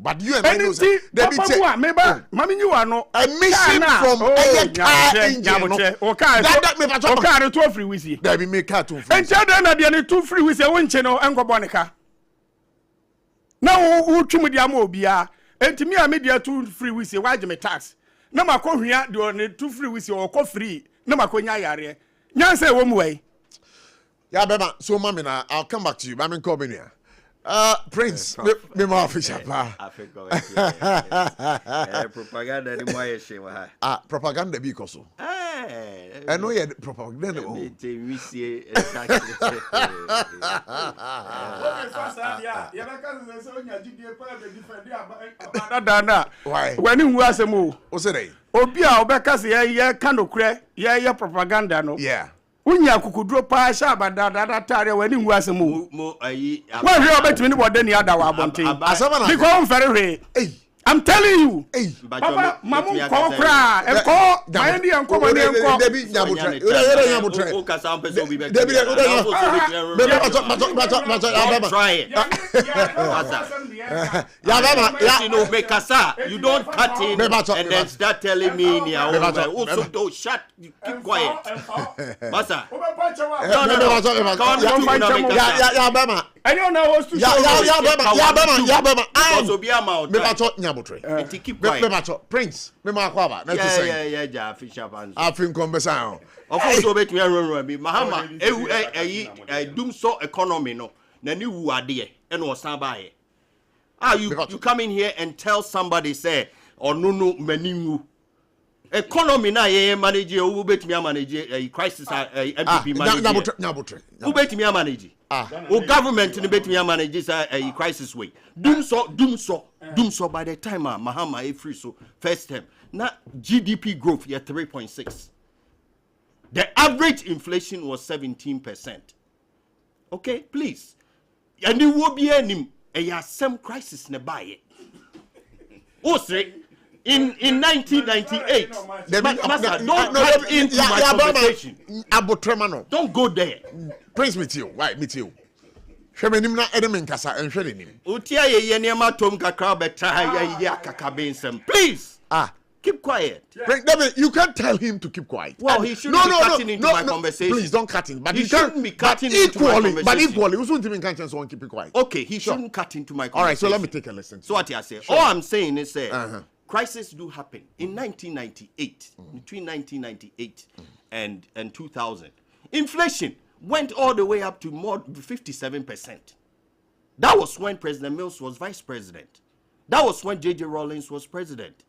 But you and I know that. Mami, you are no emission from a car engine. Okay, 2 free wisi. There be make car 2 free. And tell them that there are 2 free wisi. One channel and go bonica. Now, who to me the amobia? And to me, I made 2 free wisi. Why do me tax? No, my co here do only 2 free wisi or co free. No, my conya yare. Nyan say one way. Yeah, Bema. So, Mamina, I'll come back to you. I'm coming here. Prince, me more official. Propaganda ni mwa yeshe wa. Propaganda be koso. I know you propaganda. We see Why? When you was a move. What's it? Obia obeka se ye kanokre ye propaganda no. Yeah. Unya kukudro pa sha badada tare wani hu asemu mo ayi wa hwe obetimi ni bodani ada wa bonten because very hwe I'm telling you papa mamu ko kra e ko mayandi enko mani enko debi nyabutre nyabutre o ka sam person bi be debi try you know make kasa you don't cut in and then start telling me also don't shut keep quiet masa ya bama and you know was to ya bama also be amount me bacho nyabutre keep quiet me bacho prince me ma kwaba na to say ja fisher fans afin conversation of course obet me run be mahama dum so economy no na ni wu ade e no san baaye you come in here and tell somebody say no maningu economy na ye manage who bet me manage crisis MPP manage who bet me manage government ni bet me manage a crisis way dum so by the time Mahama e free so first term na GDP growth ya 3.6 the average inflation was 17%. Okay, please and you will be anim some crisis ne baye say in 1998 don't cut into my conversation. Don't go there. Prince meet you. Why meet you? Hwemenim na edemen kasa enhwe nim. Utia ye niema tom kakra betra ya kakabensem. Please. Keep quiet. David, you can't tell him to keep quiet. Well, he shouldn't be cutting into my conversation. Please don't cut in. But he shouldn't be cutting into my conversation. But equally, we shouldn't even cut in, so keep it quiet. Okay, he shouldn't cut into my conversation. All right, so let me take a listen. So what you say? All I'm saying is crises do happen. In 1998, between 1998 and 2000, inflation went all the way up to more 57%. That was when President Mills was vice president. That was when J.J. Rawlings was president.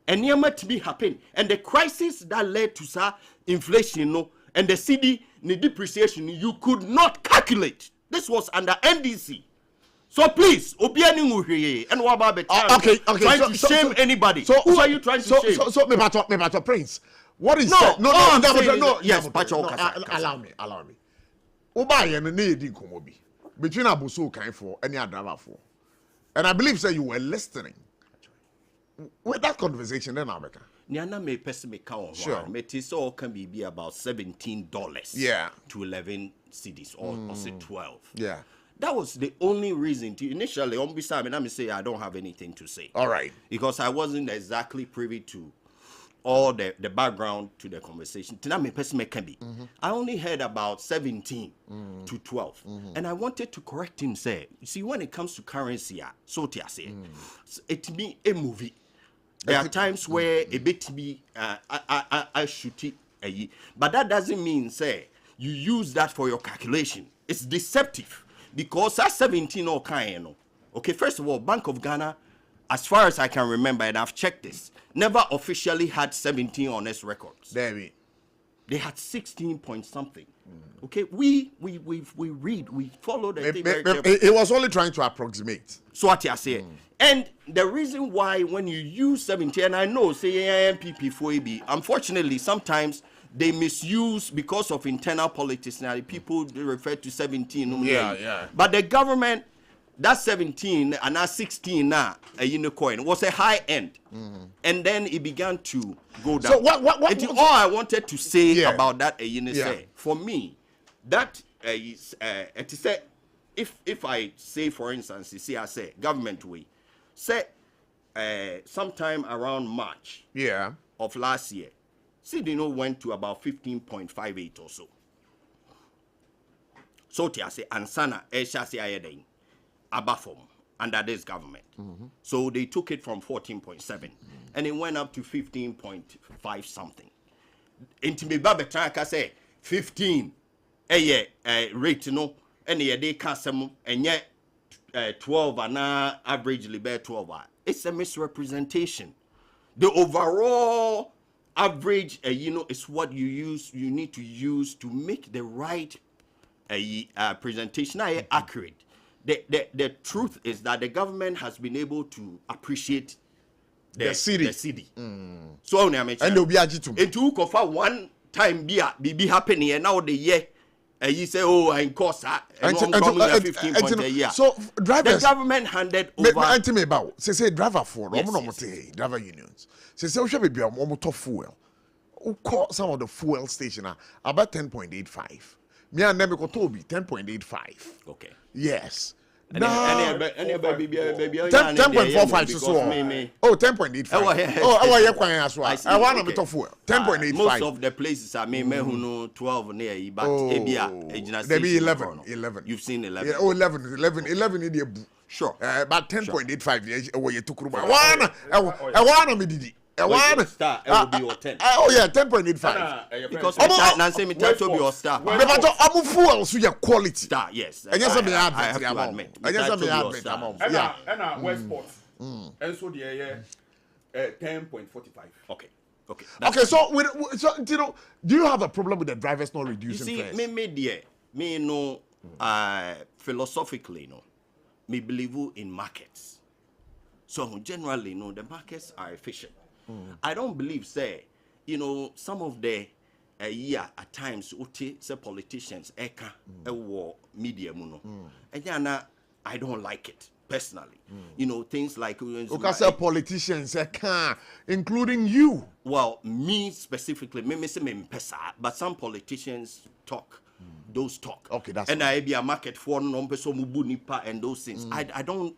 And near to be happen. And the crisis that led to inflation and the CD depreciation, you could not calculate. This was under NDC. So please, Obiani and what about trying to shame anybody? So who are you trying to shame? So me matter, Prince. What is that? No. Yes, allow me. Obaye no na edi komobi between Abuso Kainfo and Adravafo. And I believe that you were listening. With that conversation, then America. Niana may pessimistic count. Sure. Metiso can be about $17. Yeah. To 11 cities or say 12. Yeah. That was the only reason to initially on beside me say I don't have anything to say. All right. Because I wasn't exactly privy to all the background to the conversation. I only heard about 17 to 12. And I wanted to correct him, say, you see, when it comes to currency, so to say, it be a movie. There are times where a bit be I shoot it, but that doesn't mean say you use that for your calculation. It's deceptive because that's 17 or kind. Okay, first of all, Bank of Ghana, as far as I can remember, and I've checked this, never officially had 17 on its records. They had 16 point something. Okay, we read, we follow the thing very carefully. It was only trying to approximate. So what you say. And the reason why when you use 17, and I know say MPP for AB, unfortunately sometimes they misuse because of internal politics. Now people refer to 17. Yeah. But the government, that 17 and that 16 now a unicorn was a high end, and then it began to go down. So what all I wanted to say about that for me, that is if I say for instance, you see I say government way, say sometime around March of last year, CDNO went to about 15.58 or so. So I say ansana eshasi ayedin abafom under this government. So they took it from 14.7 and it went up to 15.5 something. Intimi babetaka say 15 rate no and they kasem and yet 12 and averagely bear 12. It's a misrepresentation. The overall average is what you need to use to make the right presentation accurate. The truth is that the government has been able to appreciate the city. So and they'll be agitum. It took for one time be happening and now the year you say I cost 15 points a year. So drivers, the government handed over. Me about say driver for driver unions. Say we should be almost fuel. Call some of the fuel station about 10.85. Me and them go to be 10.85. Okay. Yes. Now, 10.45 so. Oh, 10.85. I want to be fuel. 10.85. Most of the places are who know 12 near, but maybe 11. You've seen 11. Yeah, 11 in the sure. But 10.85 you took room. I want me did. Star, it will be your 10. Oh yeah, 10.85. Because Nancy me tell you your star. But I'm fuel so your quality. Star, yes. I just I have to admit. I just admit. Yeah. And Westport. And so the 10.45. Okay. Okay, so you know, do you have a problem with the drivers not reducing fares? Me know philosophically, me believe in markets. So generally, the markets are efficient. I don't believe, say, some of the at times, say politicians, media, and I don't like it personally. Things like say politicians, including you. Well, me specifically, but some politicians talk. Those talk. Okay, that's and I be a market for nipa and those things. I don't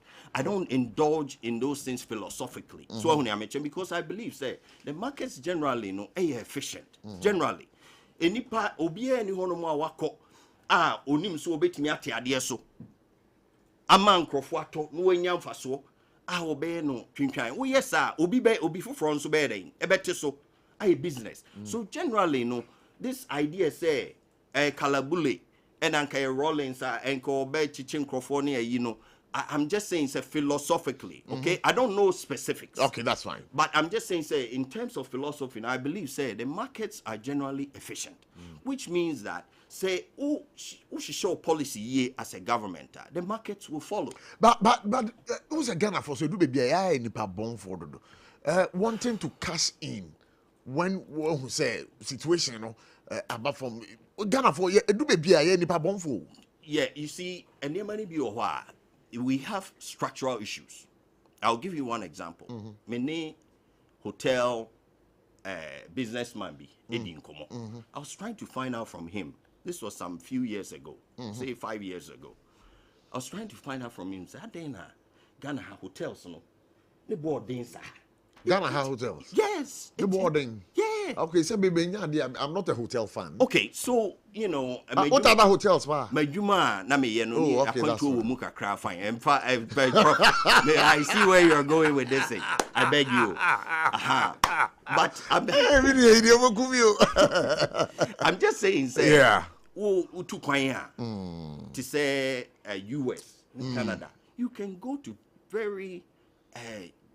indulge in those things philosophically. So because I believe say the markets generally efficient. Generally. Nipa obiya ni hono mo awako onim so obetimi ate ade so. Ama nkrofo ato no wanya mfaso obey no twintwan. Wo yes obi foforo nso be den ebete so business. So generally this idea say Kalabule and Anka Rollins and Kobe Chichin Crofoni, I'm just saying, say, philosophically, okay? I don't know specifics. Okay, that's fine. But I'm just saying, say, in terms of philosophy, I believe, say, the markets are generally efficient, which means that, say, who should show policy as a government, the markets will follow. But who's a Ghana for so do be a nipa bon for wanting to cash in when who say situation, about from Ghana for do be a nipa bon for. Yeah, you see, and there many be we have structural issues. I'll give you one example. Many hotel businessman be I was trying to find out from him. This was some few years ago, say 5 years ago. I was trying to find out from him. Say, Ghana have hotels, the boarding sir. Ghana have hotels. Yes. The boarding. Yeah. Okay, so I'm not a hotel fan. Okay, so what other hotels, ma? Majuma na me I control muka cry fine. I see where you're going with this thing. I beg you. But I'm just saying, say, yeah. To kwanya to say US, Canada, you can go to very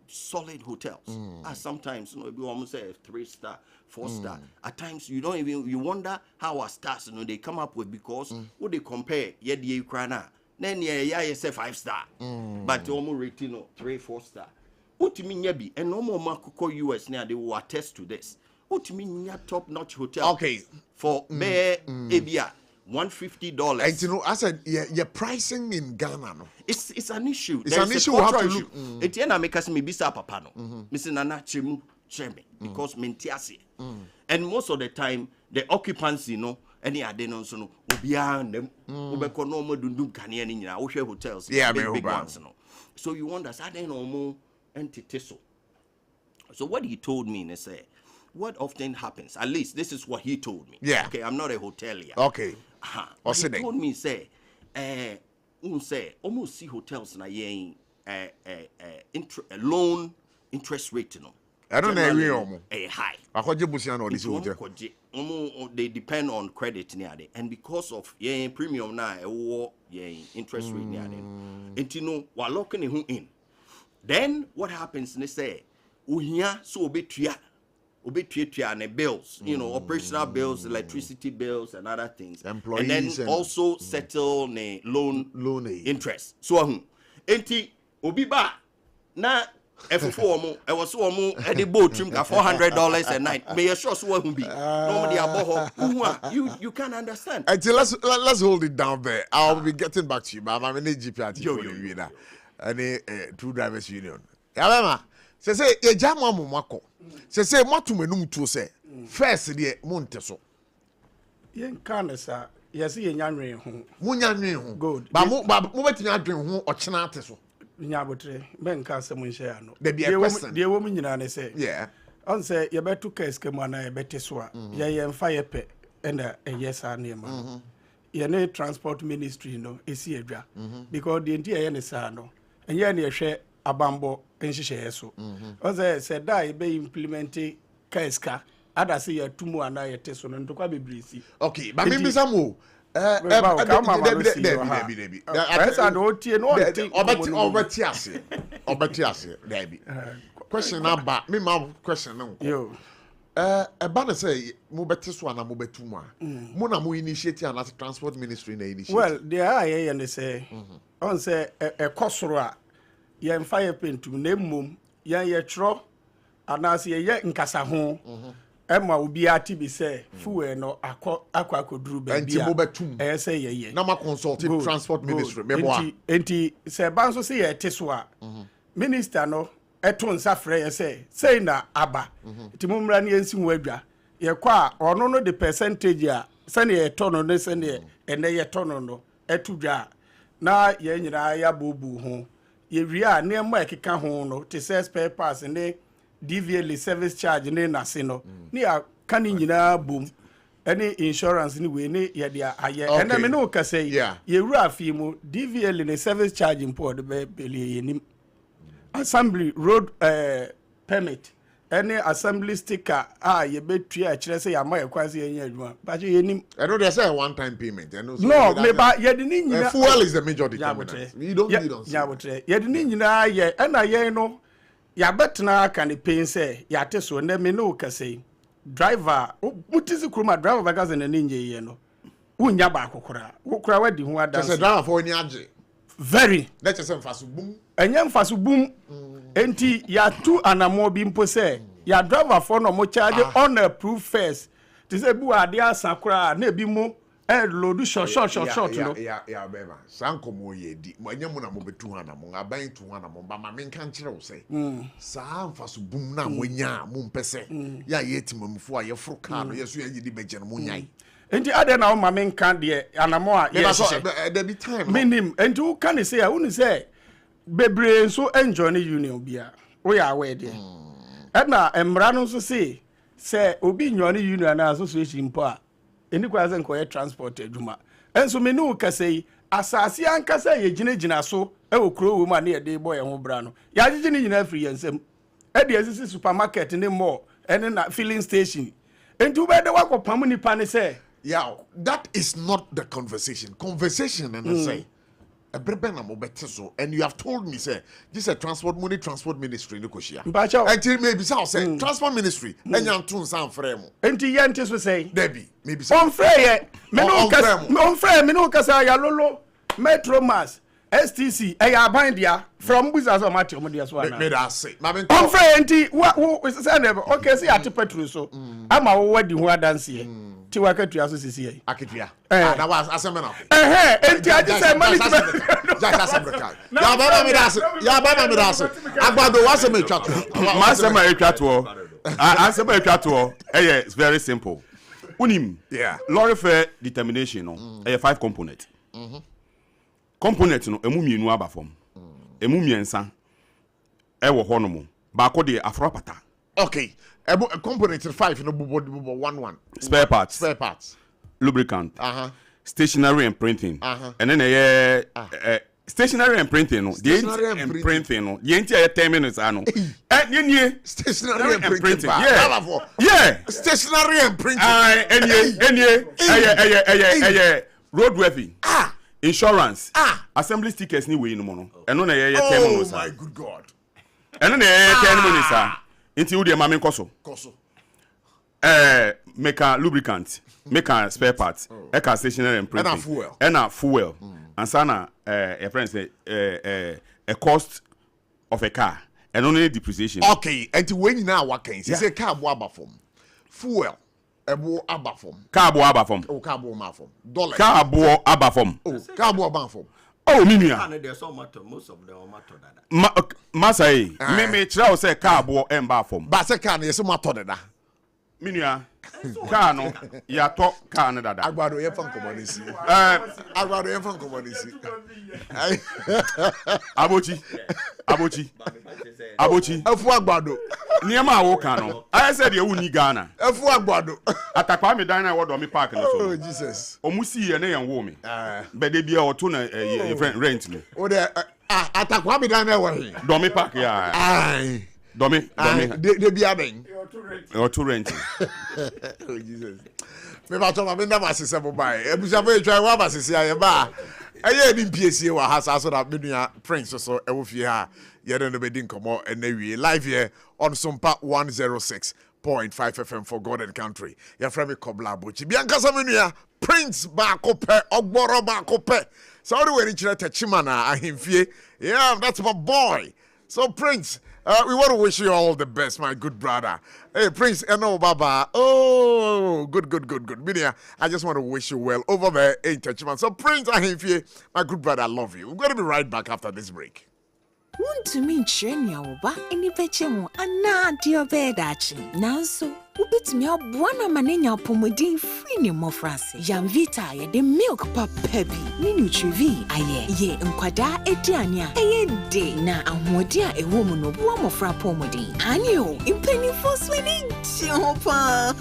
solid hotels. Sometimes you almost say 3-star, 4-star. At times you don't even wonder how our stars they come up with because what they compare the Ukraine then say 5-star, but almost rating 3-4 star. What you mean yabi and no more Makoko US now they will attest to this. What you mean top notch hotel? Okay, for bare ABR. $150. And I said, your pricing in Ghana, no. It's an issue. It's an issue we have to look. It's an make us me bisa papa no. Missing Nana chemu cheme because mentiasi. And most of the time the occupancy any ade no so no obia ndem obekọ no mo dundum kane ani nyina wo hwe hotels big ones no so you wonder I don't know more entity so what he told me is say what often happens at least this is what he told me okay I'm not a hotelier okay he told me say say almost see hotels na yen loan interest rate no I don't know high akoje busia na odisi hotel they depend on credit near there and because of premium na interest rate near there and you know while locking him in then what happens they say uhia so obetua and the bills you know operational bills electricity bills and other things employees and then also settle ne loan interest so enti obi ba na F4 I was so at the boat trim $400 a night. May you sure so who be normally you can't understand. Until let's hold it down there. I'll be getting back to you, but I'm an GPRT for the winner. Any two drivers union. Yabema say ye jama mo mako. Say matu menum to say first the monteso. Yen kan sa yes ye nyanwe ho. Mu nyanwe ho. Good. Ba mo betimi adwen ho ochena ate so. Nyabotre ben ka se mun share no de wo mun nyina ne se on say ye betu ka eske mu na ye beteso a ye mfa ye pe na yes na ma ye ne transport ministry no esi adwa because the entire ye ne sa no enye ne ye hwe abambo enhihye so on say da ye be implement ka eska ada se ye tumu ana ye teso no ntokwa bebrisi okay ba me bisamu question about me my question no about say mo beti so na mo betu mu a mo na mo initiate an transport ministry na initiate well there are ye say on say e kosoro a ye mfa ye pentum na mmom ye tro anase ye nkasa ho Emma will be at be say, Fue no aqua ba bia. Say ye. Na ma consulting transport ministry. Enti say banso say ye teswa. Minister no eton safre say na aba. Ti mumra ni ensi wadwa. Ye kwa ono no the percentage a sane ye tono no sane ene ye tono no etudwa. Na ye nyira ya bobu ho. Ye wi a na ma ekeka ho no te say spare parts ne DVL service charge ne na se no ni aka ni nyina bom any insurance ni we ne ye dia aye ena me no ka say ye wura afi mu DVL ne service charge import be bele yenim assembly road permit any assembly sticker ye betua kire say ya ma ye kwase ye adwuma ba je yenim eno dey say one time payment eno no me ba ye de ni nyina fuel is the major determinant you don't need on ya botre ye de ni nyina ye ena ye no ya betna kan pain say ya teso na me no ka say driver mutizi kuruma driver bagaze na ninje ye no unya ba kokora kokora wadi ho adan say driver for ni age very let us say mfaso boom enya mfaso boom enti ya tu anamo bi mpo say ya driver for no mo charge on approved first ti say bu ade asakora na ebi mo load short no ya beba sanko mo ye di mo anya mo na mo betu ha na mo aban tu ha na mo ba ma men kan kire wo say sa mfaso bum na mo nya mo mpese ya ye timamfo a ye foro ka no ye so ye di beje no mo nyai enti ade na o ma men kan de anamo a ye there be time minim enti wo kan say a wo ni say bebre so enjoy the union bia wo ya aware de na emra no so say obi nyo ni union na association mpo a eni kwa ze nko ye transport adwuma enso me nu ka sei asase ankasa ye gina so e wokro wo ma na ye de boy ho bra no ya gigi ni nyina free ensem e de asisi supermarket ni mall eni na filling station entu be de wakopam ni pa ne say yeah that is not the conversation and say a breben mo bete so and you have told me say this is transport ministry ni koshia until maybe say transport ministry enya ntun san frɛ mo enti ye nte so say debi maybe say on frɛ ye me no kasa ya lolo metro mass STC ya aban dia from business of matter mo dia so ana me da say ma me on frɛ enti wo say na okay say ate petrol so ama wo wadi ho adanse ye ti wakatua so sisi ye aketua na was asem na enti aje say management just asembreka ya baba me das agbado wasem etwato asem etwato it's very simple Unim. Yeah. Lorry fare determination no. 5 component. Component no emu mienu aba fam. Emu miensa. Ewo ho no mo. Ba ko de afropata. Okay. Component 5 no bubo 1. Spare parts. Spare parts. Lubricant. Stationery and printing. And then stationery and printing no. Stationery and printing no. The entire 10 minutes ano. Stationery and printing. Yeah. Stationery and printing. Roadworthy. Insurance. Assembly stickers ni we no mo no. Eno na ye 10 minutes. Oh my good God. Eno na ye 10 minutes Inti u de mame koso. Make a lubricant, make a spare parts, eka stationery and printing. And a fuel. And sana a friend say a cost of a car and only depreciation. Okay, and when you now what can you say car bo abafom. Fuel. Ebo abafom. Car bo abafom. Oh, car bo mafom. Dollar. Car bo abafom. Oh, car bo abafom. Oh, Minia. Most of them are matter. Masai, me try say car bo emba fom. But say car yes matter da. Minia. Car no, ya talk car na dada. Agbado ye fan community. Agbado ye fan community. Abochi. Efu agbado. Niema awo kan no. I said ye wuni Ghana. Efu agbado. Atakwa me dan na wo do me park no so. Oh Jesus. Omusi ye na yan wo me. Be de bia o to na rent no. O de atakwa me dan na wo he. Do me park ya. Ai. Domi. De bia den. Or to rent. Oh Jesus. Me ba to ma me na ma sese bo bai. Ebusa fe twa wa ba sese aye ba. Aye ni PSA wa hasa so that menua Prince so e wo fie ha. Ye no be din komo and we live here on SOMPA 106.5 FM for God and country. Ya from me Kobla Bochi. Bianca menua Prince ba ko pe ogboro ba ko pe. So the way chire techimana ahimfie. Yeah, that's my boy. So Prince, we want to wish you all the best, my good brother. Hey, Prince, Eno Baba. Oh, good. Minia, I just want to wish you well over there in Techiman. So, Prince Ahimfie, my good brother, I love you. We're going to be right back after this break. Want to mean Chenya any betchemo and na dear bedachi. Now so. Ubitimi abwana manenya pomodin free ni mofrase. Yamvita ye de milk pa pebi. Ni nutrivi aye. Ye nkwada ediania. Eye de na ahodia ewo mu no bo mofra pomodin. Anyo, impeni fosweni chopa.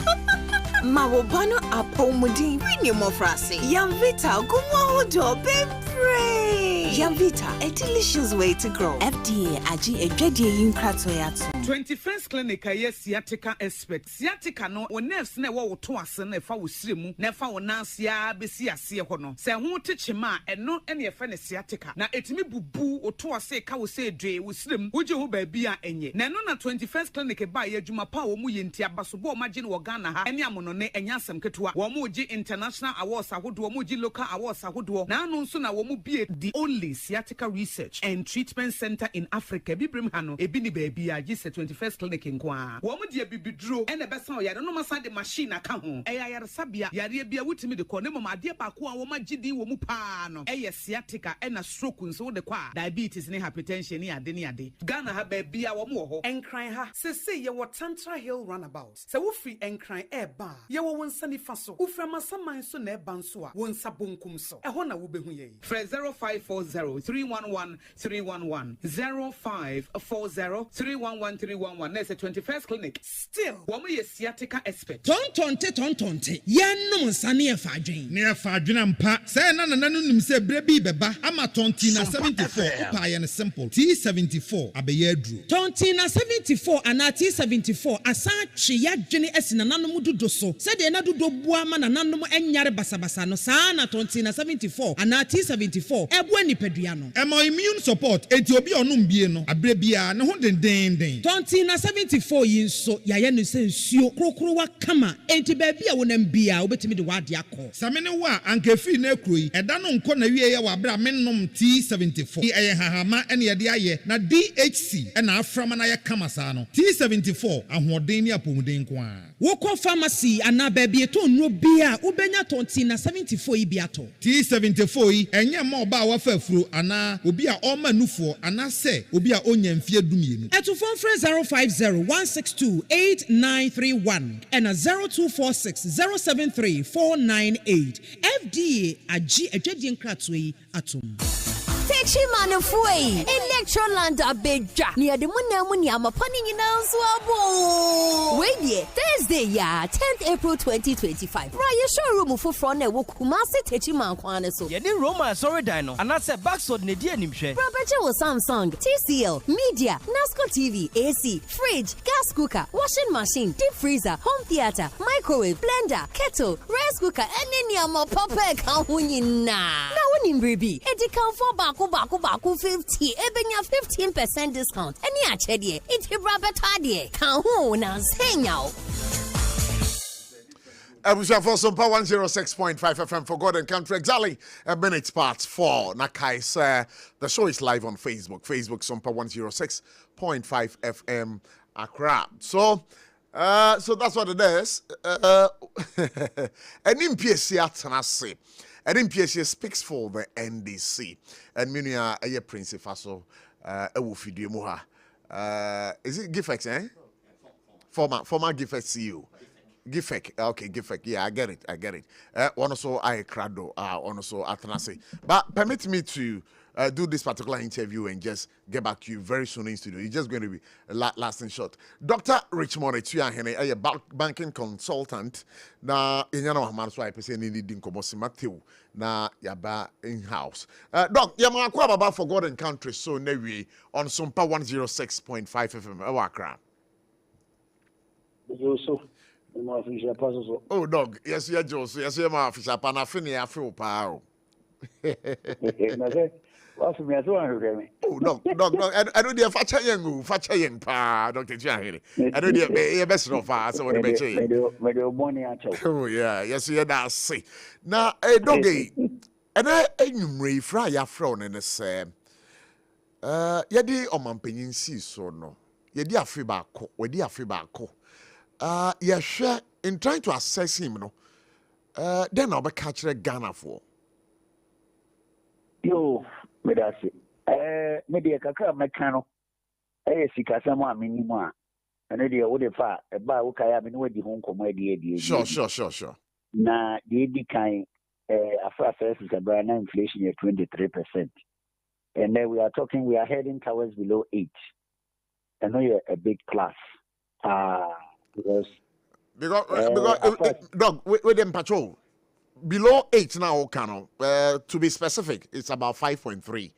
Mawobano apomodin free ni mofrase. Yamvita gumo hodo bempre. Yamvita, a delicious way to grow. FDA agi ejedi yinkratoyato. 21st clinic aye sciatica expert. Sciatica no o nerves na wo to ase na fa wo siremu na fa wo nansia besi ase ho no. Se ho techema eno ene ye fa ne sciatica. Na etimi bubu o to ase ka wo se dwe wo siremu. Wo je ho ba bia enye. Na no na 21st clinic ba ye adwuma pa wo mu ye ntia baso bo magye no Ghana ha. Ene amono ne enya asem ketewa. Wo mu gi international awards ahodo, wo mu gi local awards ahodo. Na anu nso na wo mu bie the only sciatica research and treatment center in Africa. Bibrim hano ebi ni ba bia gi 21st clinic nkwa wo mu de bibidro ene besa o yare no masa de machine aka ho yare sabia yare bia wutimi de ko ne mama de ba ko a wo magidi wo mu pa no sciatica ena stroke nso de kwa diabetes ne hypertension ne ade Ghana ha ba bia wo mu ho enkran ha sese ye wo Tantra Hill runabout se wo free enkran ba ye wo wonsa ni fa so wo fra masaman so na eba nso a wonsa bonkum so ho na wo behu ye 0540 311 311 0540 311 311 There's a 21st clinic. Still, woman is sciatica expert. Tontonte. Yenum sani efadwen. Ne efadwen ampa. Say na nanum say brebi beba. Ama tontina 74. Opa ye simple. T74 abeye adru. Tontina 74 ana T74 asa twe yadwene esina nanom dodo so. Say de na dodo bua ma nanom enyare basabasa no. Sa na tontina 74 ana T74 ebo anipadua no. Ema immune support enti obi onum bie no. Abrebia ne ho den. Tontina 74 yinso yaye no sensuo krokro wa kama enti ba bia wonam bia obetimi de wade akọ samene wa ankafi na kroi eda no nko na wie ye wa bra mennom T74 eye hahama ene ye de aye na DHC ena aframa na ye kama sa no T74 ahoden ni apomuden ko a wokọ pharmacy ana ba bia to nro bia ubenya Tontina 74 yi bia to T74 yi enye ma oba wa fafuro ana obi a oma nufuo ana se obi a onya mfie dumienu etufon 050-162-8931 and a 0246-073-498. FDA Aji Ejedian Kratwe Atum. Techimano Fui, Electroland Abeja, near the Munamuniama Panning in Wait, Thursday, 10th April 2025. Raya showroom for front and Kumasi Techiman Quanaso. Yedi Roma, sorry, Dino, and that's a backsword Nidia Nimshe. Roberto Samsung, TCL, Media, NASCO TV, AC, fridge, gas cooker, washing machine, deep freezer, home theater, microwave, blender, kettle, rice cooker, and any more papa kahunina. Now, when in baby, it can for Baku 50, ebenya 15% discount. Any achedie, it's Robert Hadie, kahuna, senyao. Abusha for SOMPA 106.5 FM for God and Country. Exactly a minute past 4. Nakai, sir. The show is live on Facebook. Facebook SOMPA 106.5 FM Accra. So that's what it is. An MPSC Atanasi. An MPSC speaks for the NDC. And Munia a principal Ewufidio Muha. Is it Gifex, eh? Former Gifex CEO. Gifek, okay, Gifek, yeah, I get it. One also I crado, one also Atanase. But permit me to do this particular interview and just get back to you very soon in studio. It's just going to be lasting short. Dr. Richmond Etuahene, a banking consultant. Na inyana wahman so I pese ni din komosi Matthew na yaba in house. Doc, yama kwa baba for God and Country so newi on SOMPA 106.5 FM. Awakra. Oh, dog. Yes, you're Joseph. Yes, you're my officer. Panafini, I feel power. Oh, dog. I know the Facha young pa, Dr. Jahiri. I know the best of us. So, what oh, yeah. Yes, you're that say. Now, a doggy. And I enumerate fry your frown in the same. Yadi or Mampin sees so no. Yadi a feedback, where dear feedback. Yeah, sure. In trying to assess him, no. Then I'll be catching Ghana for. Yo, Medasi. Media Kaka Mecano. Sika Sama Minima. And idea would have fought a bar who I have been with the home comedy. Sure. Now, the AD kind of first is about inflation at 23%. And then we are heading towards below 8. I know you're a big plus. Because dog, with them patrol below 8 now, Kano. To be specific, it's about 5.3.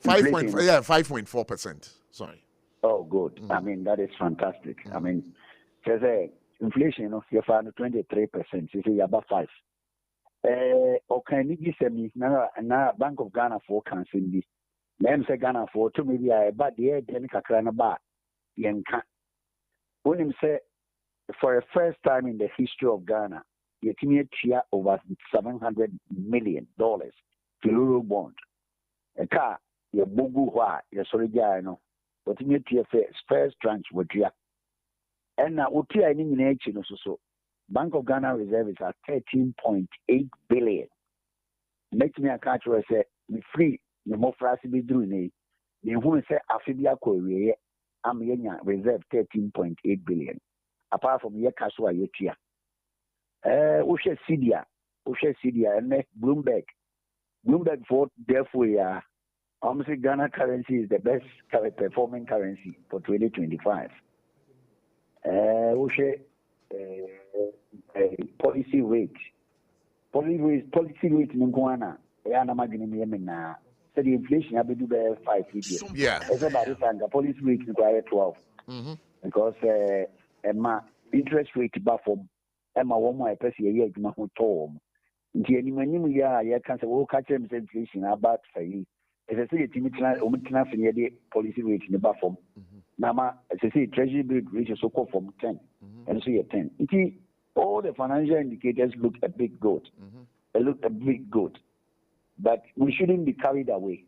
5.4%. Sorry. Oh, good. I mean, that is fantastic. I mean, because inflation, you're found 23%. You see, about 5. Okay, you say me now. Bank of Ghana for canceling this. Then say Ghana for to maybe I bad the air then kakrana ba. When him say, for the first time in the history of Ghana, you can cheer over $700 million to Euro bond. A car, your bugu wa, your solidano, but you cheer first tranche with you. And now, what you are in nature, so Bank of Ghana reserve is at $13.8 billion. Make me a catch where I say, me free, the more frasi be doing it. The woman say, Afibia Korea. I'm reserve 13.8 billion. Apart from your cash wire, year. Ushe Cydia, and Bloomberg for therefore, obviously Ghana currency is the best performing currency for 2025. Ushe policy rate in Ghana, so the inflation have to do 5 years. Yeah. As about this and the policy rate require 12. Because interest rate buffer Emma one more person a year to my home. The minimum year can say, oh, catch them inflation about 5 years. As I say, the policy rate in the buffer. Nama, as I say, treasury bill reaches so called from 10. And so 10. All the financial indicators look a bit good. They look a bit good. But we shouldn't be carried away.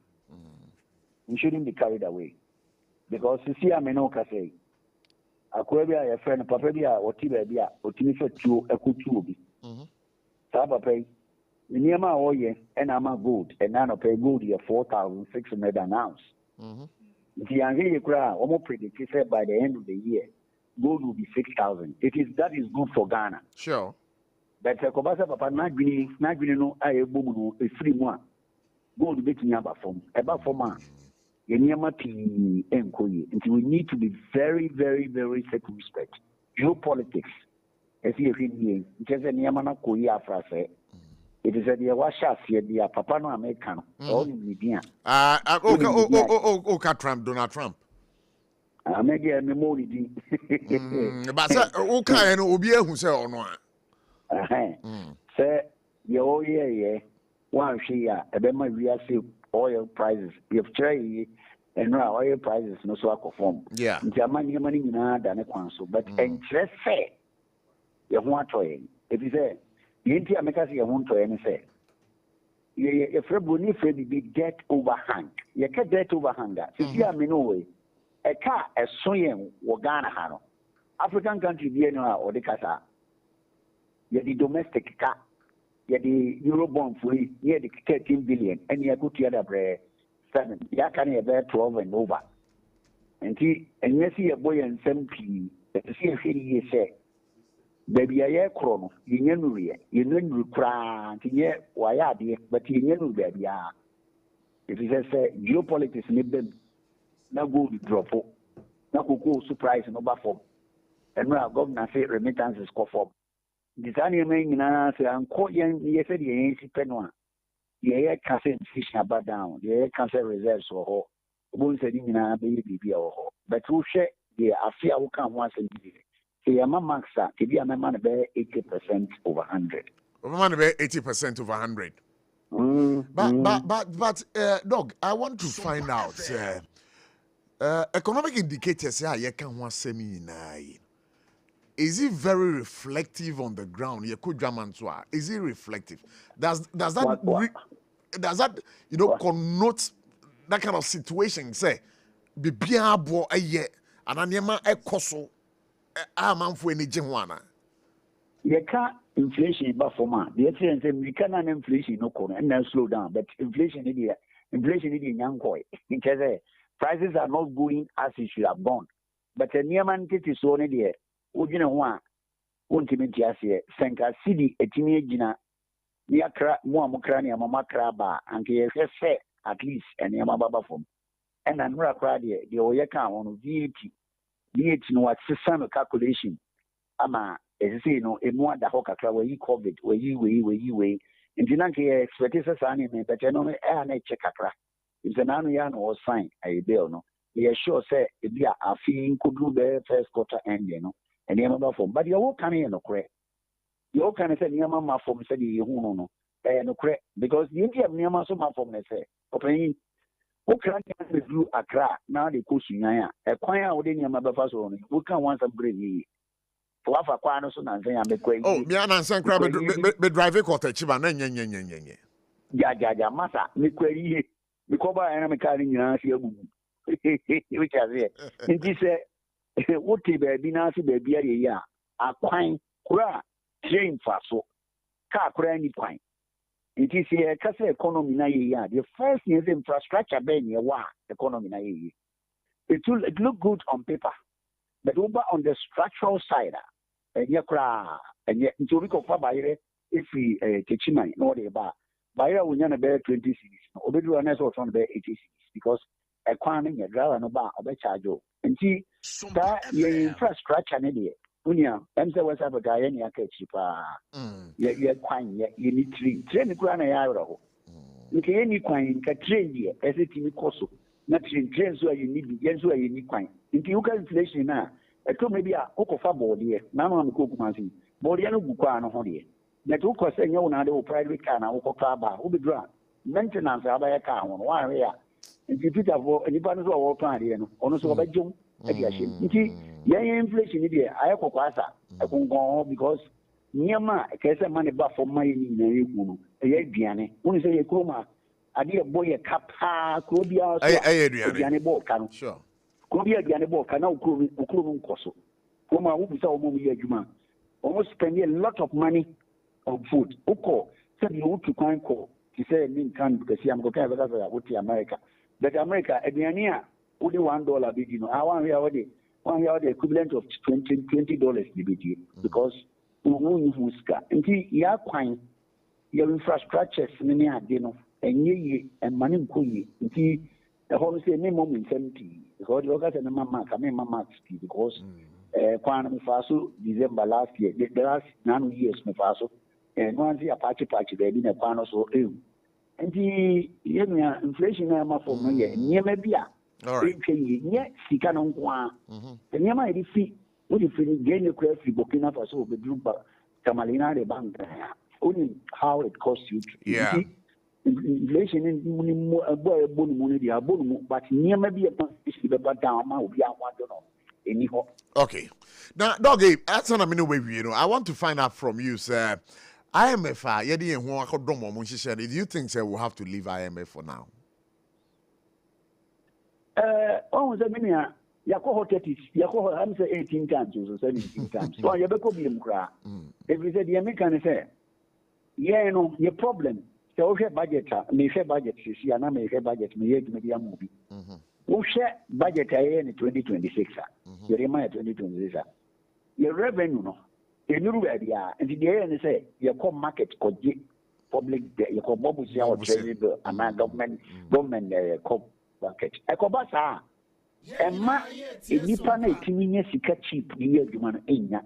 Because you see, I'm no say, a friend, Papa, or Tibia, or Timifa, a kutubi. Saba pay, Niama oye, and I'm a good, and none of pay good, 4,600 an ounce. The Angry Kra, almost predicted by the end of the year, gold will be 6,000. That is good for Ghana. Sure. But Kobasa Papa Nagini no I boom a free one. Gold betting about form. Yenamati Enkoye. And we need to be very, very, very circumspect. Geopolitics. As you hear, just a Yamana Koya Frase. It is a dear Washa, dear Papa no American. All in Libya. Trump, Donald Trump. I may get a memory. But okay, and Obia who say or no. Say, yeah. One share, a bema real oil prices. We have tried and now oil prices no so perform. Yeah. Germany money than a council, but interest say, you want to if you say, the India makers you want to any say. If Rebuni Freddy be debt overhang, you can debt overhang that. If you are way, a car as swing Wagana Hano. African country, Vienna or the Casa. You're the domestic car. You're the Eurobond free, near the 13 billion, and you're good to other 7. You can have 12 and over. And you see a boy and 7p, see a he say, baby, I hear chrono, you know, cry, why are they, but you know, baby, if you say geopolitics, now go to drop, now go surprise and over form. And now governor say remittances go form. This anime say I'm quite young. Yes, the ANC penwa. Yeah, cancer fish about down. Yeah, cancer reserves or who said in a baby or. But who share the affair who come once a year. Say, I'm a maxa. To be a man about 80% over 100. Man about 80% over 100. But, dog, I want to find out. Economic indicators say I can want semi nine. Is it very reflective on the ground? Is it reflective? Does that connote that kind of situation? Say, be biabo a year and anyama a koso a man for any jingwana. You can't inflation but for man. The excellence we can inflation no corner and then slow down. But inflation is young boy. Because prices are not going as it should have gone. But the near man is only there. Ujina wa untimenti asiye senka sidi etimi ejina ni akra mo amokra ni amama kraba anke yese at least ene amababa fom ena nura kra de oye kan won VAT no what system calculation ama ezisi no emu ada ho kakra we covid we ntina nke expectation sani me but no e na check kakra is na no ya no sign I bill no we sure say e bia afi nkodu be first quarter end no and the amount form, but you're canny no credit. You can say Yamama form said you no, no credit because the India Yama so much form they say, opening who can review a crack now the Kushina, a choir within Yamabafa only, who can want to bring ye. For a quano son and say I'm a quaint. Oh, Miana and San Crab, be driving quarter chiban, yeah, Massa, Miquay, Mikoba and I'm a carrying you, which I say, and he said. What baby nasi baby ya a quine kura train faso car kura ni quine. It is a case economy na ya. The first is infrastructure ben ya wa economy na ya. It look good on paper, but over on the structural side, and ya kura and yet to we go for bayre if we teaching no de ba bayre we na be 20 cities. Obedu na so on be 80 cities because a quine ya driver no ba obe charge and see that your infrastructure media. Unia, I'm the West Africa, any cheaper. You're quine, you need train the grand arrow. You can any quine, can train here, as it in the course. Not trains where you need, yes, where you need quine. Into you can inflation now. I told maybe a cocoa fabo here, now I'm a cook mazin. Bodiano Bucano honey. That who cost any other private car now, Okaba, who be drawn. Maintenance, I buy a car on 1 area. And if you have anybody who are planning, honest over June. Inflation idea. I have I won't go because near my case money back for my in a Biane. When you say a coma, I dear boy a cap, Cobia, Diane Bocan. Sure. Cobia Diane Bocan, now Kurum Coso. Coma, who is our movie, Juma. Almost spending a lot of money on food. Oko said you want to find call. He said, Min can because I'm going to have America. But America, Ediania. only $1 bid, I want the equivalent of $20 BBT because who and ya quine your infrastructures many are and ye and money could the whole say minimum in 70 because you got a mamma because Kwan Faso December last year, the last 9 years, Faso, and once the Apache they didn't a pan so ill. And the inflation for me, near maybe a yet, she can on one. The near my defeat, would you feel gain your craft, Burkina Faso, the group Tamalina, the bank, only how it costs you. Yeah. Inflation in a boy, but near maybe a but down, I will be out one. Okay. Now, Doggy, that's not a minute way, I want to find out from you, sir. IMF, do you think, sir, we'll have to leave IMF for now? Oh, the minute, I'm say 18 times or 17 times. So you better be cry. If we said the American say, yeah, no, your problem. So, budget, me share budget, see, and I may share budget, me media movie. We share budget in 2026. You remind 2026. Your revenue, no, you know where they are, and the end say your core market could get public, your core mobile share treasury bill, and government market. Ecobasa, and ma, if you pan 18 years, you catch cheap,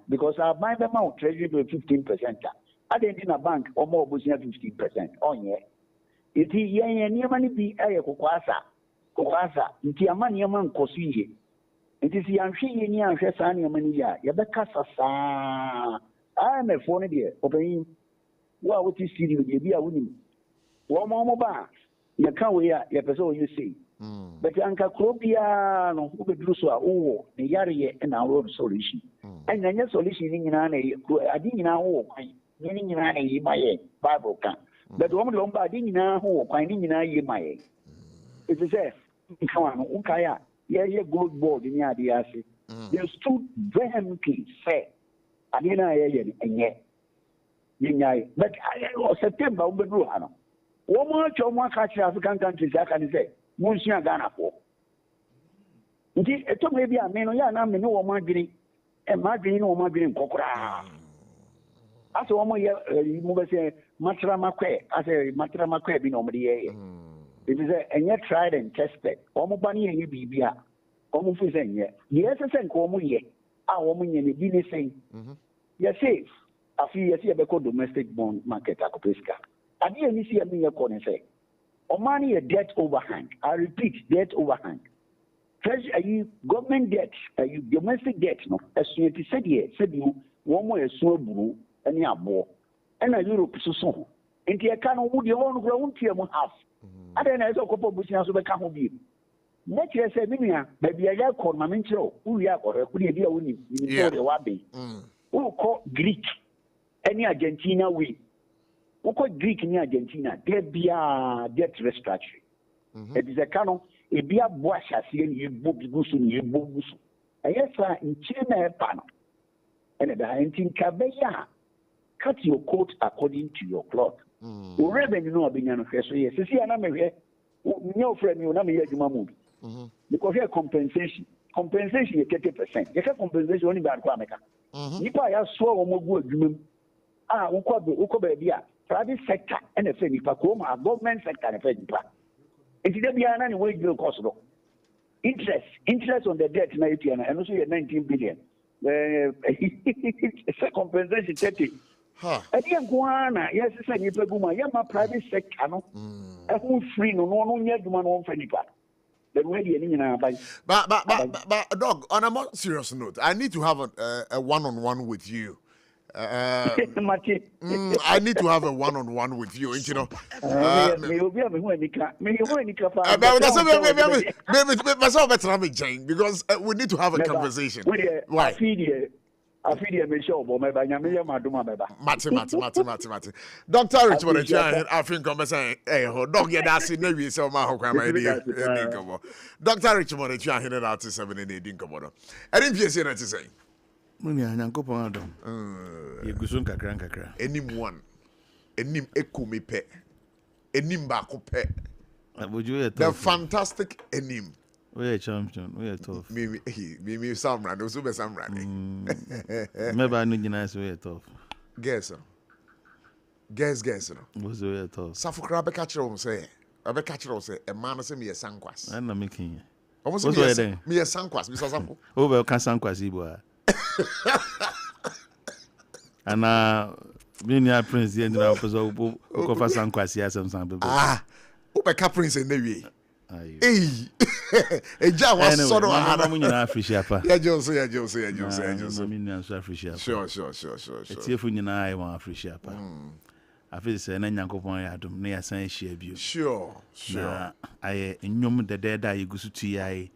because I buy them out treasury bill 15%. I didn't in a bank or more was 15%. Oh, yeah. It is near money be a Kokwasa, nti amani yaman kosuye. Nti si yanhwe yeni anhwe saa ne amani ya, yebeka sasa. Me phone de, open wa woti studio de bia wonim. Wo mo ba, ye kan we ya, ye pese o you say. But anka krobia no wo beduru so a wo ne yare ye na wo solution. Anya nya solution ni nyina na adi nyina wo kwan. Ni nyina na yi maye Bible kan. But wo mo de ba adi nyina ho kwan ni nyina yi maye. It is a Ukaya, yeah, good board in Yadiasi. They stood vehemently, say, I didn't know, and yet, but I was September, Ubruano. One more country, African countries, I can say, Monsieur Ghana for. It took maybe a man, I mean, no margarine, and margarine or margarine cocra. After 1 more year, you move say, Matramaque, as a Matramaque, be nobody. It is a yet tried and tested. Omobani and you be almost saying, yes, I send Comu yet. Our woman and the dinner saying, yes, safe. I feel yes, you have a domestic bond market, Akopiska. I didn't see a mere corner say, or money a debt overhang. I repeat, debt overhang. Treasury, are you government debt? Are you domestic debt? No, as you said, said you, one more so blue and ya more. And a Europe so. And the account would your own ground to your house. I don't know, a couple of business will come with you. Let you say, Minia, maybe I call my mentor, who you are, or could you be a winning? You know, the Wabi. Who call Greek, any Argentina we. Who call Greek in Argentina? There be a debt restructuring. It is a canon, it be a bosh as you book Gusun, you book Gusun. I guess in China, panel. And I think Kabeya, cut your coat according to your cloth. Revenue no being an official, yes. See, I'm here. No friend, you know me, Mamu. Because here compensation, you 30%. You have compensation only by Quameca. Nipa, I saw more good. Ukobe, private sector and a friend, Pacoma, government sector and a friend. It is a any wage bill cost. Interest on the debt, and also 19 billion. It's a compensation 30. I didn't go on. Yes, it's a new private sector. I won't free no one yet to my own friend. But dog, on a more serious note, I need to have a one-on-one with you. I need to have a one-on-one with you, you know. Because we need to have a conversation. Why? I feel you sure, but my Mati. Dr. Richmond, I think I'm saying, hey, dog, yeah, that's it. Maybe so my whole idea. Dr. Richmond, it's here at 7 in the Dinkomodo. I didn't hear that to say. Munya Nankopo Adam. Yegusun kakra. Anyone. Enim ekumi pe. Enim bako pe. The fantastic enim. We are champion. We are tough. Me Samran. Those who be Samran. Maybe I know nice. We are tough. Guess. Was we are tough. Safukra be catch you say. I be catch you say. A man say me a sankwas. I'm not making. Almost me a sankwas. Mr. Safu. Oh well, can sankwas ibo. And Minia Prince, the end of the episode, who for sankwas here some people. Ubeka Prince in the way. A job was sort of Africa. Yeah, Jose. Sure. It's here for you I want Africa. I feel say na Nyankopon ya dum na ya san share bio. Sure. I nyom de dead I gusu tu yai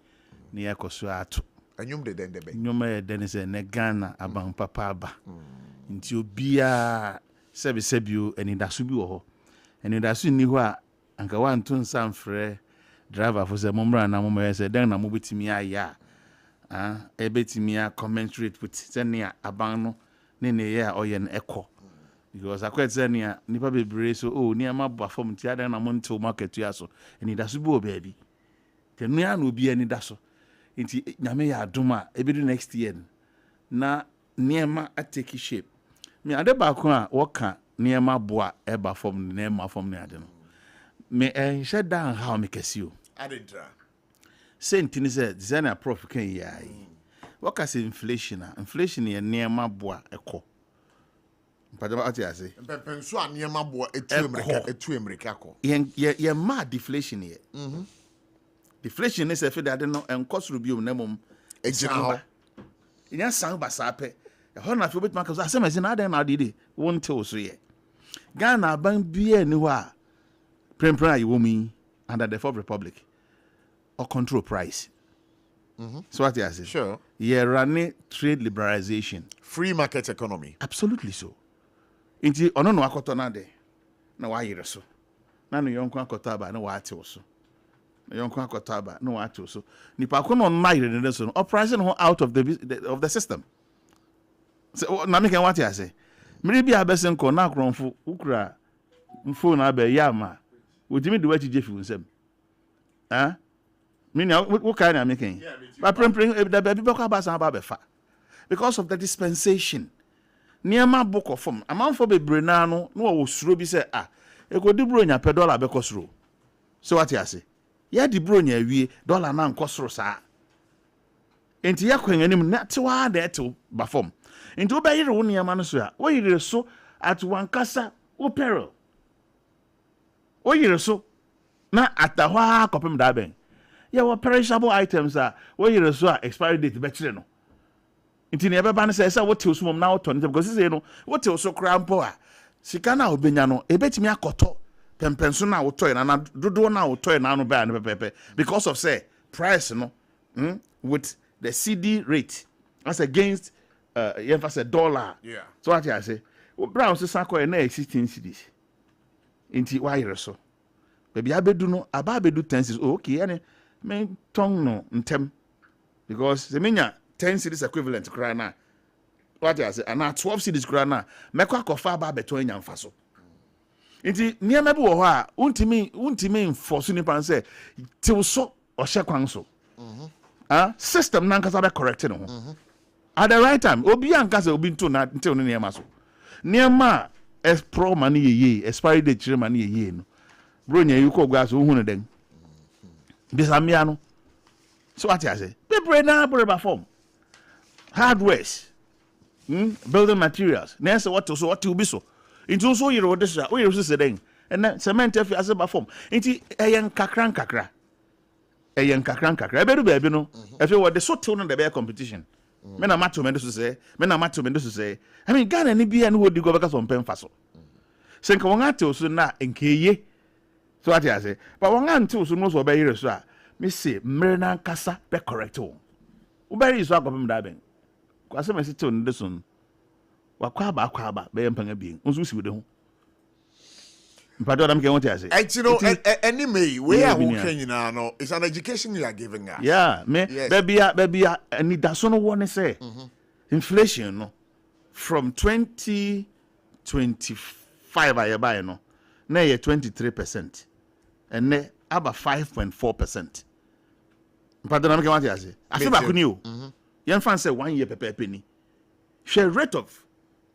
na ya koso ato. Anyum de den de be. Nyom e den se ne Ghana aban papa aba. Nti obia sebio enidaso bi wo ho. Enidaso ni ho a anka wanto nsan frɛ driver for say momra na momra say den na mobetimi aya. Ebetimi a commensurate with senia aban no ne ne ye a oye no ekɔ. Because I quite say nipa bebre so niama ba form ti adan na monto market ya so eni daso bi obabi te nua na obi ani daso nti nyame ya adoma ebidu next year na niama atake shape me ade ba ko a woka niama boa e ba form na ma form na ade no me shut down how me kesio ade dra sentini say designer prof kan yai woka say inflation ye niama boa ekɔ Padaba ati ase. Penso aniema bo etu America ko. Ye ma deflation here. Deflation is efe that no enkoso biom na mom ejina. Inya san ba sape. E ho na fe obetuma ka so asem na adan na ade won te so ye. Ghana ban bia ni ho a prempren ayi womi under the Fourth Republic or control price. So what you say? Sure. Ye running trade liberalization. Free market economy. Absolutely so. Inti ono no akoto na de na wa yire so na no yonko akoto aba na wa ate so na yonko akoto aba na wa ate so nipa ko no na yire ne so no operation ho out of the system so na me kan what you say miri bi abesen ko na akronfo ukura mfo na aba ya ma wotimi de wachi jefi unsem me na wo kan na me kan ba prempren da ba bi ba ko aba san ba be fa because of the dispensation niema book of form amanfo bebre na no no wo suro bi se ekodi bro nya pe dollar be kosuro so what you say ya di bro nya awie dollar na nkosuro saa enti yakwan anim na tewa da eto ba form enti wo be yire wo niema no so a wo yire so at wankasa wo peril wo yire so na atahwa kopem da ben ya wo perishable items wo yire so expiry date be kire no Inti ne beba ne say what you sum na auto because say no what you so crampo a sika na obenya no ebetimi akoto pempenso na auto na dodo na auto na no ba ne pepepe because of say price no with the CD rate as against emphasis dollar. Yeah. So what I say brown so sako na 16 cedis inti why so baby abedu no aba abedu 10 cedis okay ane men tong no ntem because the menya 10 cedis equivalent kra na what I say and 12 cedis kra na mekwa akofa ba beto anya mfaso nti niam bi wo ho a untimi enforce ni pan say till so o hye kwan so system na nkasa be correct no at the right time obi ankasa obi nto na ntil no niam so niam a pro man ye expiry date chire man ye no bro nya yuko gwa so hu no den bisamia no so what I say people na bro form hardwares building materials nese what you be so into so you this we you say then and cement if as ba form into eyen kakra ebedu baby no if you what the so till no the be competition me na mato me so say I mean Ghana ni bia no wodi go beka so mpem fa so senka won ate so na nkeye so what I say but won ante so no so be yire so a me say mere na kasa be correct o uberi so akopem da ben kwase me sito no deson wakwa aba be yempanga bien unsu si wode ho mpado dam ke won tia say you know anyway we are working now no it's an education you are giving us yeah me baby ani da so no won say inflation no from 2025 ayebai no na ye 23% and ne aba 5.4% But then I'm going to say, I feel back on you. Young fan say 1 year per penny. Share rate of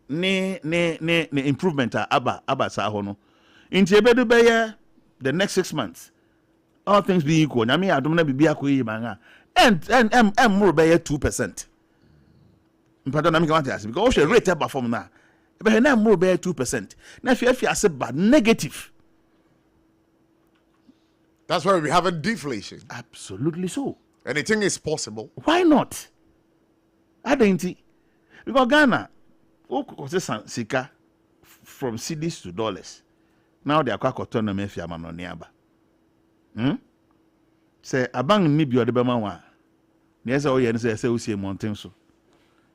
ne improvement aba sahono. Into bedu be the next 6 months. All things being equal. I mean, I don't know be a and more by 2%. But then I'm going to ask because share rate about from now. But now more by 2%. Now if you say bad negative. That's why we have a deflation. Absolutely so. Anything is possible. Why not? I don't think. Because Ghana, sika from cedis to dollars. Now they are quite autonomous if you are on nearby. Say, a bank need you at the Bama. Yes, oh, yeah, say, we see a mountain so.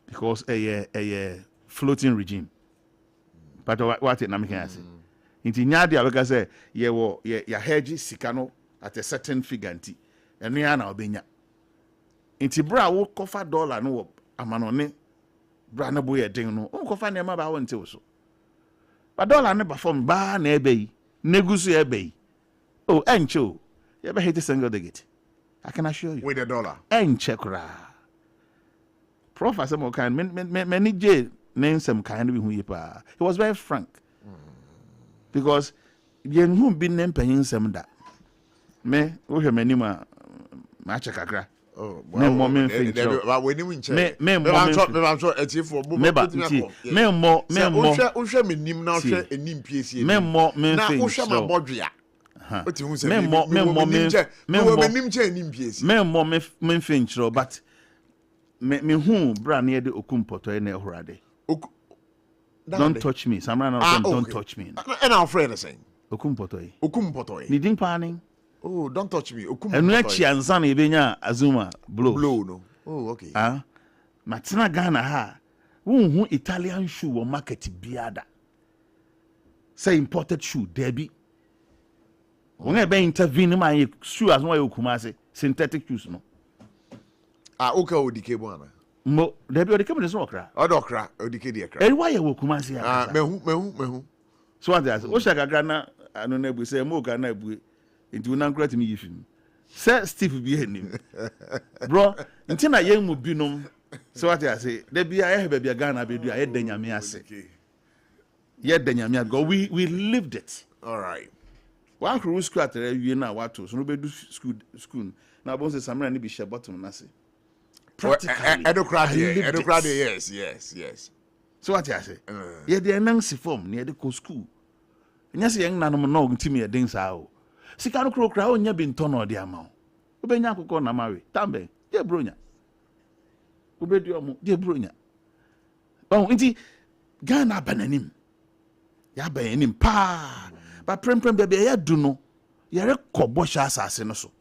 Because a floating regime. But what it can say? Into Nadia, because say, yeah, hedge sikano at a certain figure. And we are now being. Into bra will cover dollar no amanone bra na boy den no on cover na ma ba won te so but dollar ne perform ba na ebe negusu ebe oh encho you be hit a single digit I can assure you with the dollar enche kra prof asem kan many j name some kind of hu pa he was very frank because yen hu bi nem panyin sem da me wo hwe manima ma check akra. Oh, well, me more but me who brand near the Okumpoto in Horade. Don't touch me. Samran don't touch me. And our friend is saying Okumpoto. Needing panning. Oh, don't touch me. And next year, son, Ibenya Azuma blow. No. Oh, okay. Matina Ghana ha. Who Italian shoe or market biada. Say imported shoe, Debbie. When I be intervene my shoe as one Kumase, synthetic shoes, no. Okay, Odike Buana. Mo, Debbie Odike is okra. Odokra, Odike Diakra. And why you Kumasi? Mehu. So what does Oshaka Grana? I don't know, we say more Ghana. Into an uncle to me if him. Sir Steve behind him. Bro, until I young would be known. So what I say, there be a baby a Ghana be do I had Denyamia say. Yet Denyamia go, we lived it. All right. One crew squatter, you know what to, so nobody do school. Now, both the summer and be share bottom, Nassy. Practically. Edocradia, yes. So what I say, yet the Nancy form near the co school. And yes, young Nanum no to me a dance out. Sikano crow crown ya been ton or the amount. Ubenya ko na marry. Tambe, dear Brunya. Ubedio, dear Brunya. Oh, inti Ghana bananim. Ya banim pa. But prem baby ya do no. Ya kobosha assassin so.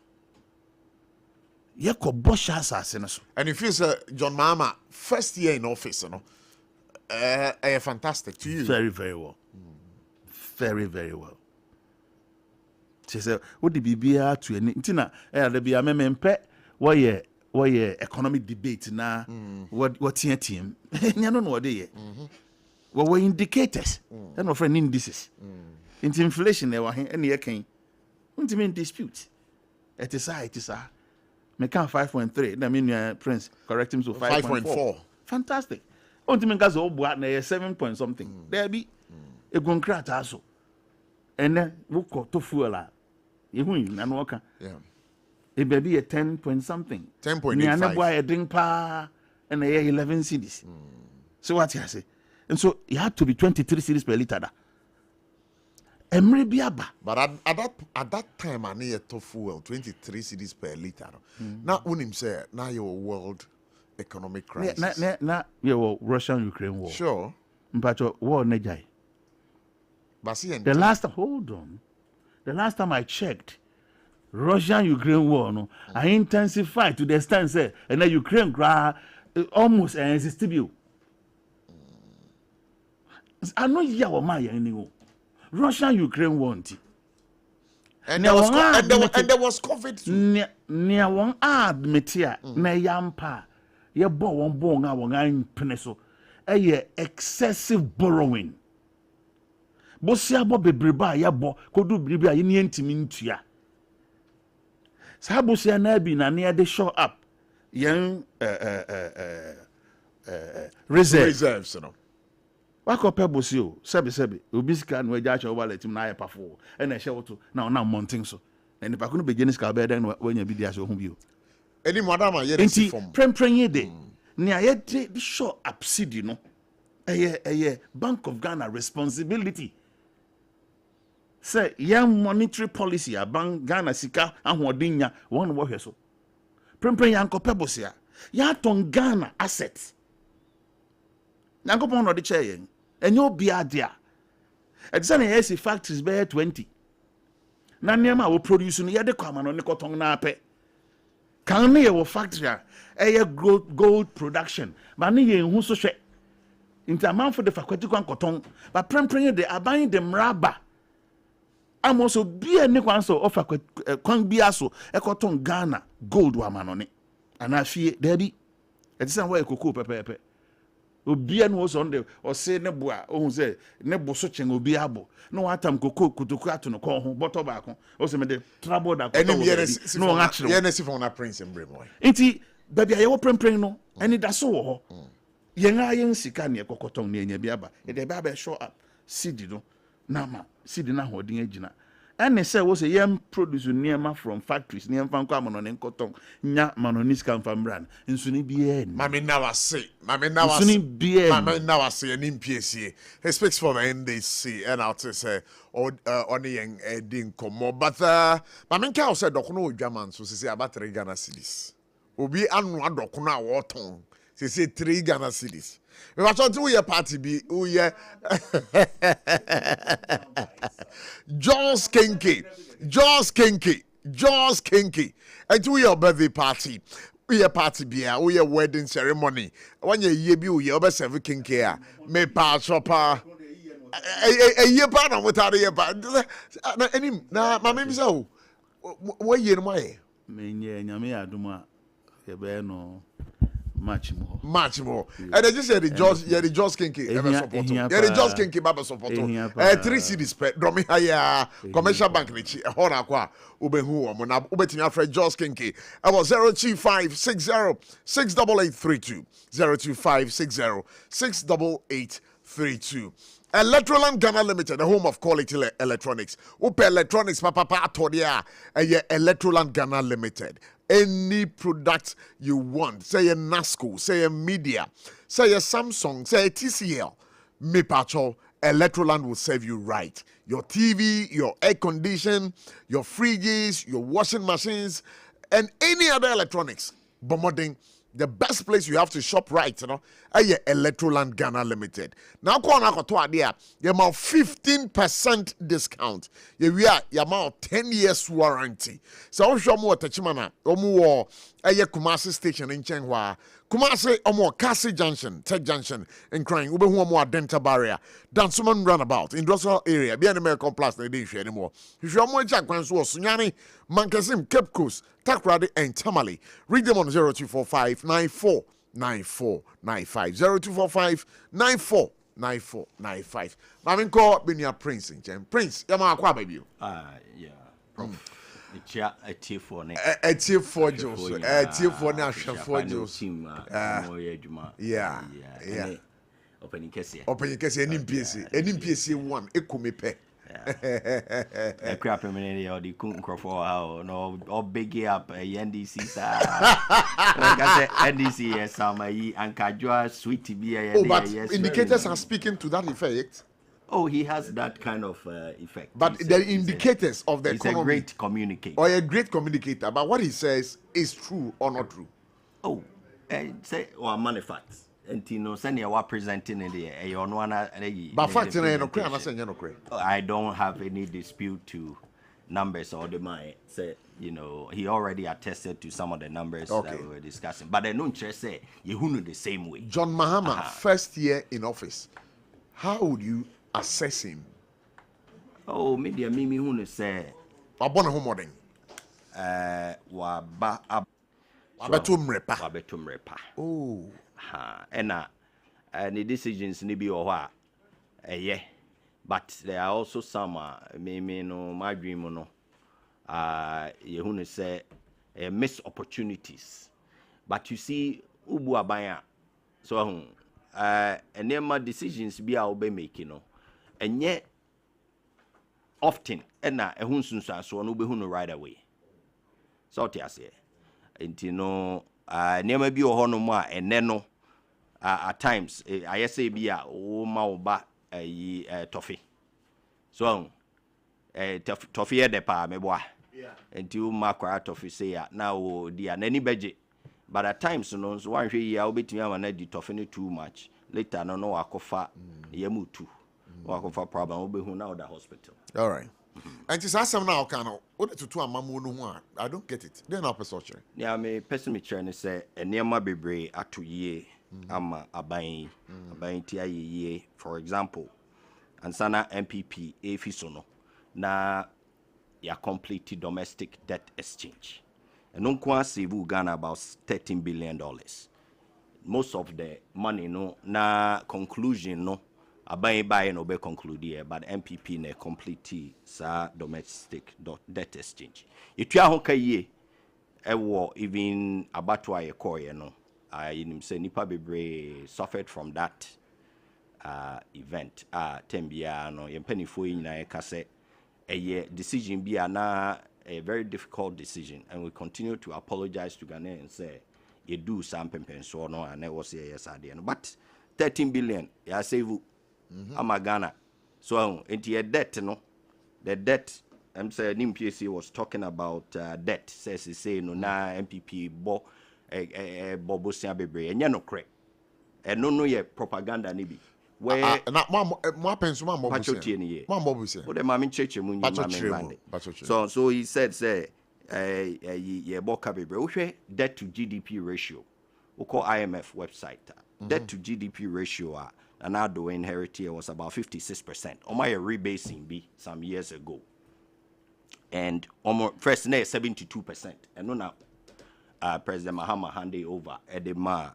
Ya kobosha assassin so. And if you say John Mama, first year in office, fantastic to you. Very, very well. Very, very well. She said, what the BBR to any Tina, there be a mempe, why economic debate now, what your team? You don't know what they what were indicators, and of an indices. Into inflation, there were any king. Won't mean dispute. It is a make 5.3. I mean, Prince, correct him to 5.4. Fantastic. Won't mean gas old boy, 7 point something. There be a gun crat also. And then we to fuel. You win and walker. Yeah. It may be a 10 point something. 10.85. And boy a drink pa and a 11 cedis. So what you say? And so it had to be 23 cedis per liter. But at that time I need to fuel 23 cedis per liter. Now when him say now your world economic crisis. Na your Russian-Ukraine war. Sure. But your war nejai. The last time I checked, Russian-Ukraine war, no, I intensified to the extent say, and then Ukraine almost irresistible. I know you are my anymore. Russian-Ukraine war, and there was COVID too. Near one admit here, na yampa, ye bo one bong a one peneso, excessive borrowing. Bosia bo bebreba ya bo kodu bibia ye ni ntimi ntua Sabusia na bi na near the show up. Young reserves no. Wako pebbles you, sebi, Ubisca and Wajacha wallet in Naya Pafo, and I show to now mounting so. And if I couldn't begin to bed then when you be there, so whom you. Any madama yet from Premprenye day. Near yet the show up city no. A Bank of Ghana responsibility. Say, young monetary policy, a bank Ghana Sika and Wadinya, one war so. Prempren Yanko Pebosia, Yaton Ghana assets. Nankopon or the chair, and you'll be a dear. Exactly as if factories bear 20. Nanyama will produce in the other common on the cotton nape. Can near factory, a gold production, but near who so share. Into amount for the faculty cotton, but Prempren they are buying them rubber. I'm also be a Nikwanso offer Kwan Biaso, a cotton Ghana, gold woman on it. And I fear, Debbie, it's some way cocoa pepe. Obian was on the or say Nebua, or say Nebo searching Obiabo. No atom cocoa could to no call home, bottle back. Also, made the trouble that no actually. Yes, if on a prince and Brimoy. Inti, baby, I open preno, and it does so. Young iron Sicania cocotong near Biaba, and the Baba show up. Sidido. Nama, Sidi na holding agina. And they say was a young producer near from factories near Van Common on Cotton, Nya Manoniscan from Brand, and Sunny Bien. Mammy now I say, an MPSC. He speaks for the NDC, and I'll say, on the young Edin Como. But, Mammy Cow said, Docono German, so say about 3 Ghana cities. Obi anu Docona Waton, say 3 Ghana cities. We were trying to do party be Jones Kinky. And to your birthday party. We party beer, we wedding ceremony. When you be we over 7 kinky. Me pa chopper. A year partner without a year partner. Any now, my name is so. What year am I? Menya Nyame aduma. No. Much more. And I just said the Joss Kinky ever support. The Joss Kinky Baba support. 3 cities per Dromi Haya commercial bank nichi hora kwa ubehu omona ubetimi afre Joss Kinky. About 02560 68832. Electroland Ghana Limited, the home of quality electronics. Upe electronics papa atodia Electroland Ghana Limited. Any product you want, say a NASCO, say a Media, say a Samsung, say a TCL, Mipacho, Electroland will serve you right. Your TV, your air condition, your fridges, your washing machines, and any other electronics. Bombarding. The best place you have to shop right, Electroland Ghana Limited. Now, you have 15% discount. You have 10 years warranty. So, if you want to Tachimana, Kumasi station in Chenghua, Kumasi, Kasi Junction, Tech Junction, in Crying, Dental Barrier, Dansuman Runabout, Industrial Area, be an American Plus, they didn't share anymore. If you want Jack Sunyani, Mankasim, Cape Coast, Takradi, and Tamale, read them on 0245 94 9495. 0245 94 9495. I'm call Binia Prince in Chen. Prince, Yama Aqua, baby. Yeah. Prof. A tier for Joseph. A tier for National for Joseph. Yeah. Opening case, NPSC 1, Ekumepe. A crap or the Kun Crawford, or big up a NDC, sir. Like I said, NDC, yes, some and Kajua, sweet to be a but indicators are speaking to that effect. Oh, he has that kind of effect. But the indicators of the economy. He's a great communicator. Or a great communicator. But what he says is true or not true. Oh, say or manufacts. And send you presenting in the but fact, I don't have any dispute to numbers or the mind. Say, he already attested to some of the numbers that we were discussing. But I don't just say you know the same way. John Mahama, first year in office. How would you assess him? Oh, maybe Mimi who say Abona homoding. Wabetum repa. Oh. And the decisions need be or what? Yeah. But there are also some maybe no my dream no. You say missed opportunities. But you see, ubu abaya. So, enema decisions be our be making, and yet often, and na ehun sunsa so no be no right away. So te ase. Enti no, enema bi o hono mo a ene no at times I say be a o ma oba toffee. So toffee de pa me boa. Enti o ma kwa toffee say na o dia nani beje. But at times no so wan hwe ya obetumi amana di toffee too much. Later no akofa yemu too. Akofa problem obehu na the hospital. All right. And it's asem now kind of what to amamu no ho I don't get it. Then I'll person. Yeah, me person me try say enema bebre ato ye ama aban ti aye. For example, ansana MPP efiso no na ya complete domestic debt exchange. And unkwa save Ghana about $13 billion. Most of the money no na conclusion no abai buy no be conclude here, but MPP ne complete sa domestic debt exchange. Itua ho kaye ewo even abatwa ye koye no nim say nipa bebre suffered from that event tembia no yempanifo nyina ye ka say eye decision bia na a very difficult decision, and we continue to apologize to Ghana and say you do some pension no and it was yes but 13 billion ya save ama Ghana. So into debt no the debt I'm saying NPC was talking about debt says he say no na MPP bo bobosia bebre enya no kre no ye propaganda ni bi where na mo penso ma mo busia o de ma me cheche mu nyima so he said say ye boka bebre wo hwe debt to GDP ratio we call IMF website debt to GDP ratio and now the inherited was about 56%. My rebasing be some years ago, and first now 72%. And now President Mahama handed over Edema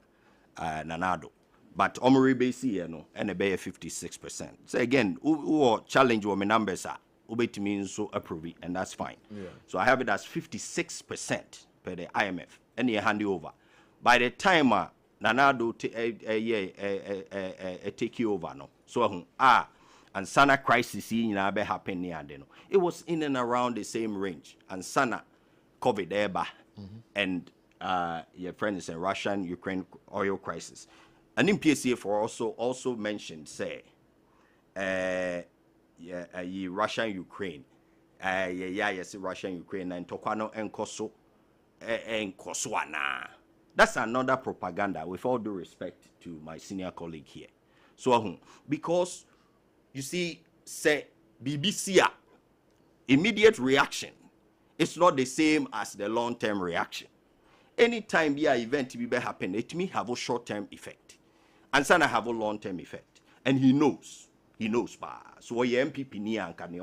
Nanado, but rebasing and a 56%. So again, who challenge what my numbers are, obey means so approve it, and that's fine. Yeah. So I have it as 56% per the IMF, and you hand it over. By the time Nanado take you over no. So and Sana crisis be happen near no. It was in and around the same range. And Sana COVID eba and your friends in Russian Ukraine oil crisis. And in PSA for also mentioned say Russian Ukraine yes Russian Ukraine and Tokwano and Koso and Koswana. That's another propaganda, with all due respect to my senior colleague here. So, because, you see, say, BBC, immediate reaction, it's not the same as the long-term reaction. Anytime the event will happen, it may have a short-term effect. And Sana have a long-term effect. And he knows. So, your MPP niya can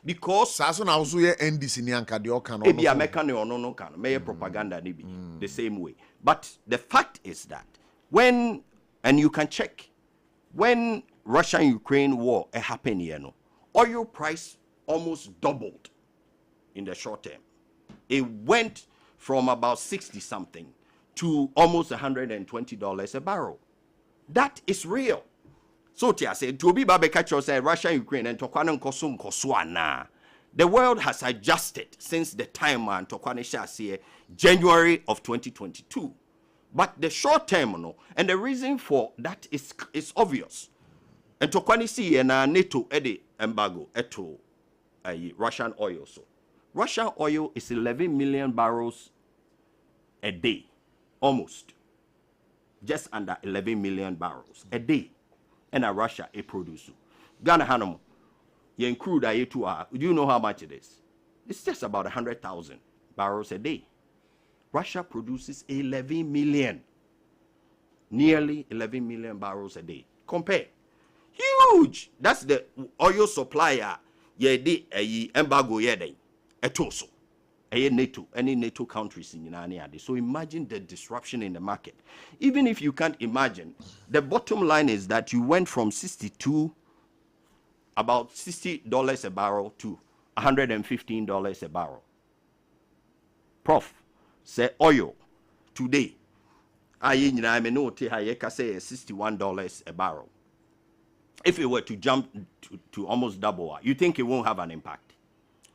because Saso na also ye NDC ni anka de oka no ebi America ne ono no kan me propaganda ni bi the same way. But the fact is that when, and you can check, when Russia-Ukraine war happened here no, oil price almost doubled in the short term. It went from about 60 something to almost $120 a barrel. That is real. So Tia said to be Babekacho said Russia, Ukraine, and Tokwanon Kosum Koswana. The world has adjusted since the time and Tokwanisha say January of 2022. But the short term no, and the reason for that is obvious. And Tokwanisi and NATO Eddie embargo eto Russian oil. So Russian oil is 11 million barrels a day. Almost. Just under 11 million barrels a day. And Russia a producer. Ghana Hanamo, you crude do you know how much it is? It's just about 100,000 barrels a day. Russia produces 11 million, nearly 11 million barrels a day. Compare, huge. That's the oil supplier. Ye embargo ye etoso. NATO, any NATO countries in United. So imagine the disruption in the market. Even if you can't imagine, the bottom line is that you went from about $60 a barrel to $115 a barrel. Prof say oil today aye nyina me no te ha ye ka say $61 a barrel. If it were to jump to almost double, you think it won't have an impact?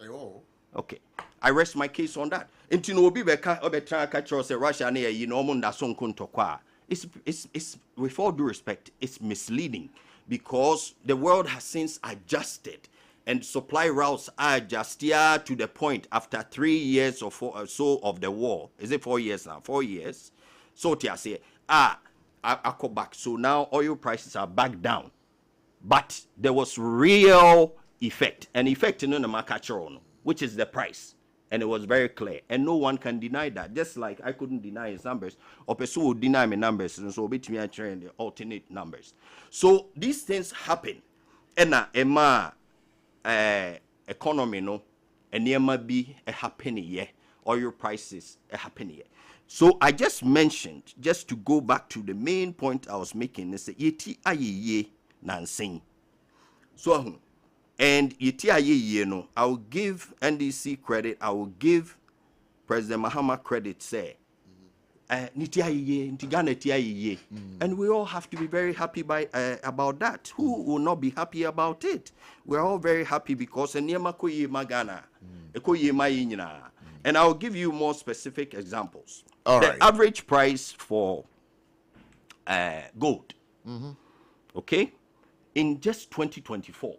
Oh. Okay. I rest my case on that. Into no be try catch say Russia near you know munda son kontokwa. It's with all due respect, it's misleading because the world has since adjusted and supply routes are adjusted to the point after 3 years or so of the war. Is it 4 years now? 4 years. So I say, I go back. So now oil prices are back down. But there was real effect, an effect in the market, which is the price. And it was very clear. And no one can deny that. Just like I couldn't deny his numbers, or person would deny my numbers, and so between me and the alternate numbers. So these things happen. And economy no, and there might be a happening here. Oil prices a happening here. So I just mentioned, just to go back to the main point I was making, is yeti ayeye nansing. So and yeti ayeye no, I will give NDC credit, I will give President Mahama credit, say, niti ayeye, nti Ghana ti ayeye, and we all have to be very happy about that. Who will not be happy about it? We're all very happy because eniyama koye magana, ekoye mayinyina. And I'll give you more specific examples. All the right. average price for gold, okay, in just 2024,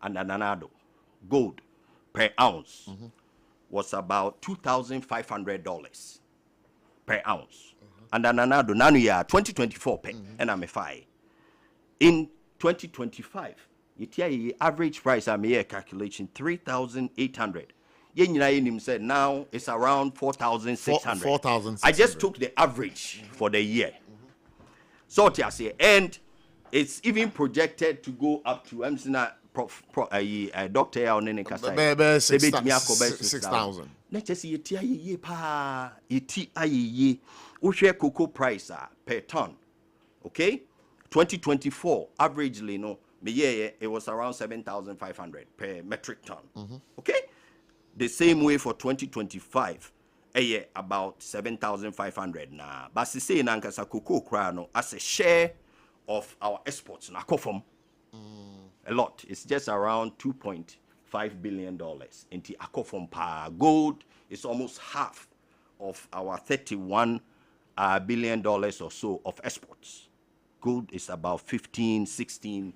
and Nanado, gold per ounce was about $2,500 per ounce. And Nanado, Nanuya, 2024 pen, and I'm a fine. In 2025, the average price I'm here calculation 3,800. Said now it's around 4,600. 4,600. I just took the average for the year. So and it's even projected to go up to Prof, Dr. 6,000. Let's just see a cocoa price per ton. Okay, 2024 averagely no, it was around 7,500 per metric ton. Okay. The same way for 2025, about 7,500 now. But she say nankasa cocoa crano as a share of our exports na kofom. A lot. It's just around $2.5 billion. Into akofom pa gold is almost half of our $31 billion or so of exports. Gold is about $15-16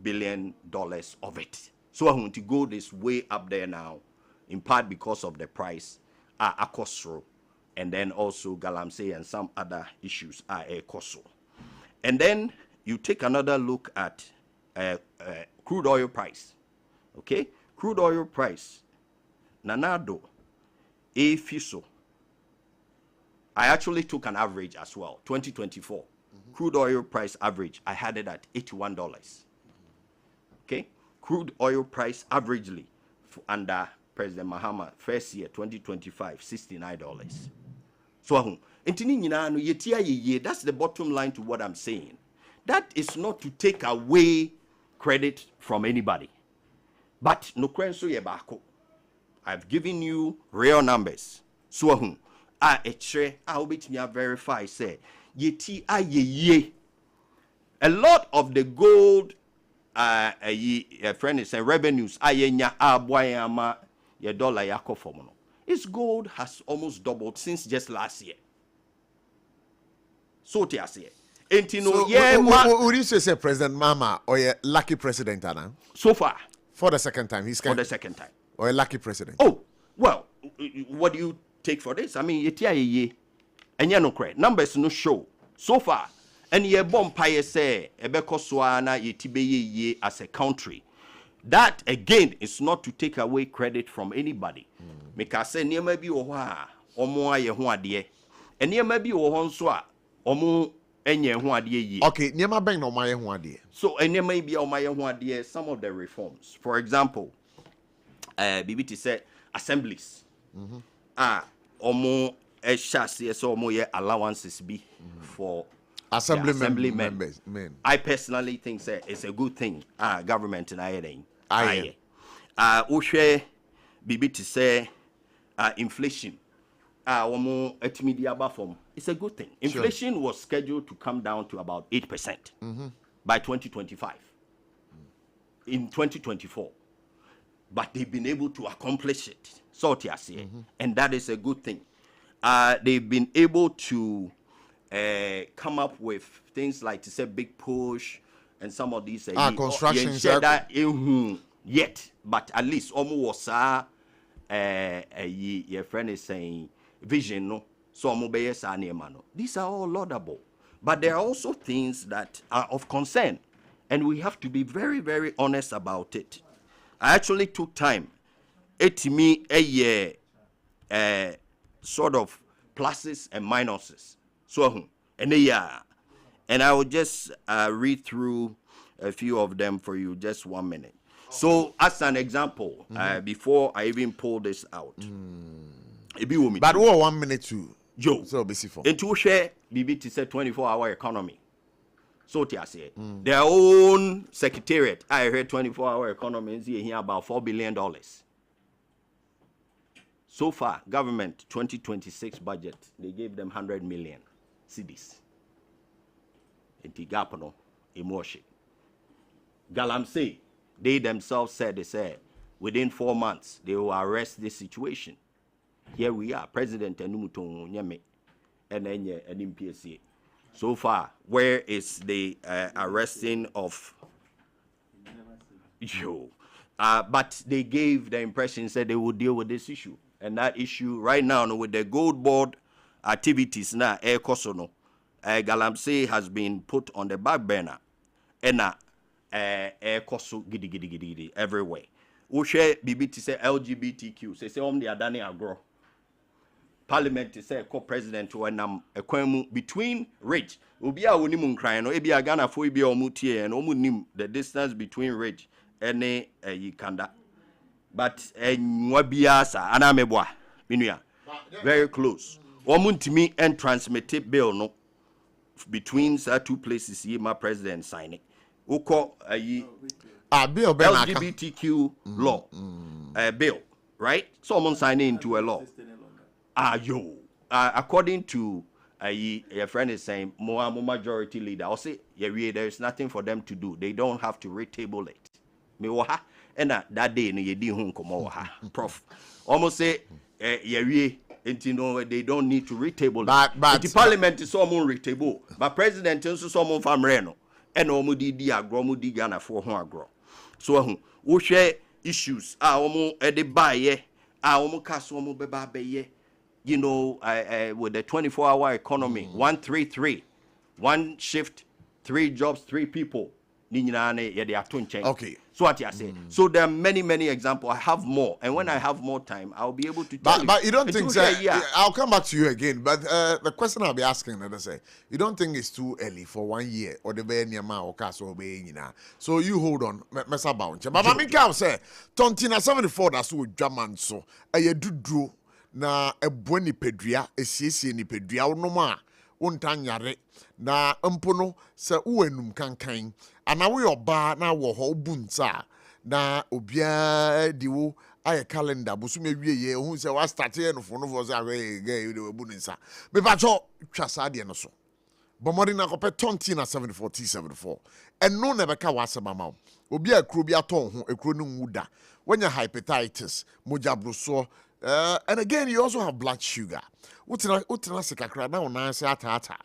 billion of it. So gold is way up there now. In part because of the price, akosro, and then also galamsey and some other issues are koso. And then you take another look at crude oil price. Okay, crude oil price. Nanado, fiso. I actually took an average as well. 2024 crude oil price average. I had it at $81. Okay, crude oil price averagely under President Mahama first year 2025 $69. So that's the bottom line to what I'm saying. That is not to take away credit from anybody, but no I've given you real numbers. So I'll be to verify say a lot of the gold friend is revenues your dollar yako formula. Its gold has almost doubled since just last year. So would you say President Mama or a lucky president, Anna? So far. For the second time. For the second time. Or a lucky president. Oh, well, what do you take for this? I mean, and no credit. Numbers no show. So far. And ye bompire say, Ebeko Swana ye as a country. That again is not to take away credit from anybody. Because say near maybe oha omo aye ho ade. And near maybe ohonso omo enye ho ade ye. Okay, near my bank no my ho ade. So and near maybe o my ho ade some of the reforms. For example, BBT said assemblies. Omo eshase so omo ye allowances be for assembly members. I personally think that it's a good thing. Government and I Ushe Bibi to say inflation. it's a good thing. Inflation was scheduled to come down to about 8% by 2025. In 2024. But they've been able to accomplish it. And that is a good thing. They've been able to come up with things like to say big push and some of these construction yet, but at least almost your friend is saying vision no so these are all laudable, but there are also things that are of concern, and we have to be very, very honest about it. I actually took time me a year sort of pluses and minuses. So and a year, and I will just read through a few of them for you, just 1 minute. So as an example, before I even pull this out, but 1 minute too. Joe, so basically, into share BB to 24-hour economy. So I say their own secretariat. I heard 24-hour economy is here about $4 billion. So far, government 2026 budget they gave them 100 million cedis. Inti gapono emotion. Galamsey, they themselves said within 4 months they will arrest this situation. Here we are, President Enumuton Nyame and NPSA. So far, where is the arresting of Joe? But they gave the impression said they would deal with this issue, and that issue right now with the gold board activities now air kosono Galamsey has been put on the back burner, and air koso gidi everywhere. We share BBT say LGBTQ say the adani agro. Parliament say co-president when between rich obi a woni mu nkran no ebi agana fo ebi omutie and omunim the distance between rich and yikanda, but nwa bia sa anameboa minua very close omuntimi and transmitted bill no between two places here my president sign it uko bill LGBTQ law bill, right? Someone signing into a law. According to your friend is saying, more majority leader, I'll say, there is nothing for them to do. They don't have to retable it. And that day, you didn't Prof. Almost say, they don't need to retable it. But the parliament is someone retable. But president is someone from Reno. And omudi agro, mudi Ghana for agro. So, we share issues. Omo edibaye. Omo kaso omo bebaye. You know, with the 24-hour economy, 133, one shift, 3 jobs, 3 people. Okay. So what you say? So there are many examples. I have more, and when I have more time, I'll be able to tell you. But you don't think so? I'll come back to you again. But the question I'll be asking, let us say, you don't think it's too early for 1 year or the be near ma or castle be na? So you hold on, messa bounce. But I mean, can say, Tontina 74 that's what German so a do na ebweni pedria esiesie ni pedria onoma wontanyare na mpono se uwenum kankan ana wo yoba na wo ho bunta na obia diwo aye calendar bosume wieye hu se wa start ye no fono for say ge de bu nsa me ba cho twasa de no so bomori na kopɛ tonti na 74 T74 eno na beka wasema ma obi akro bi aton ho ekro no nwuda wanya hepatitis mojabroso. And again, you also have blood sugar. Utina sikakra na unanse ata.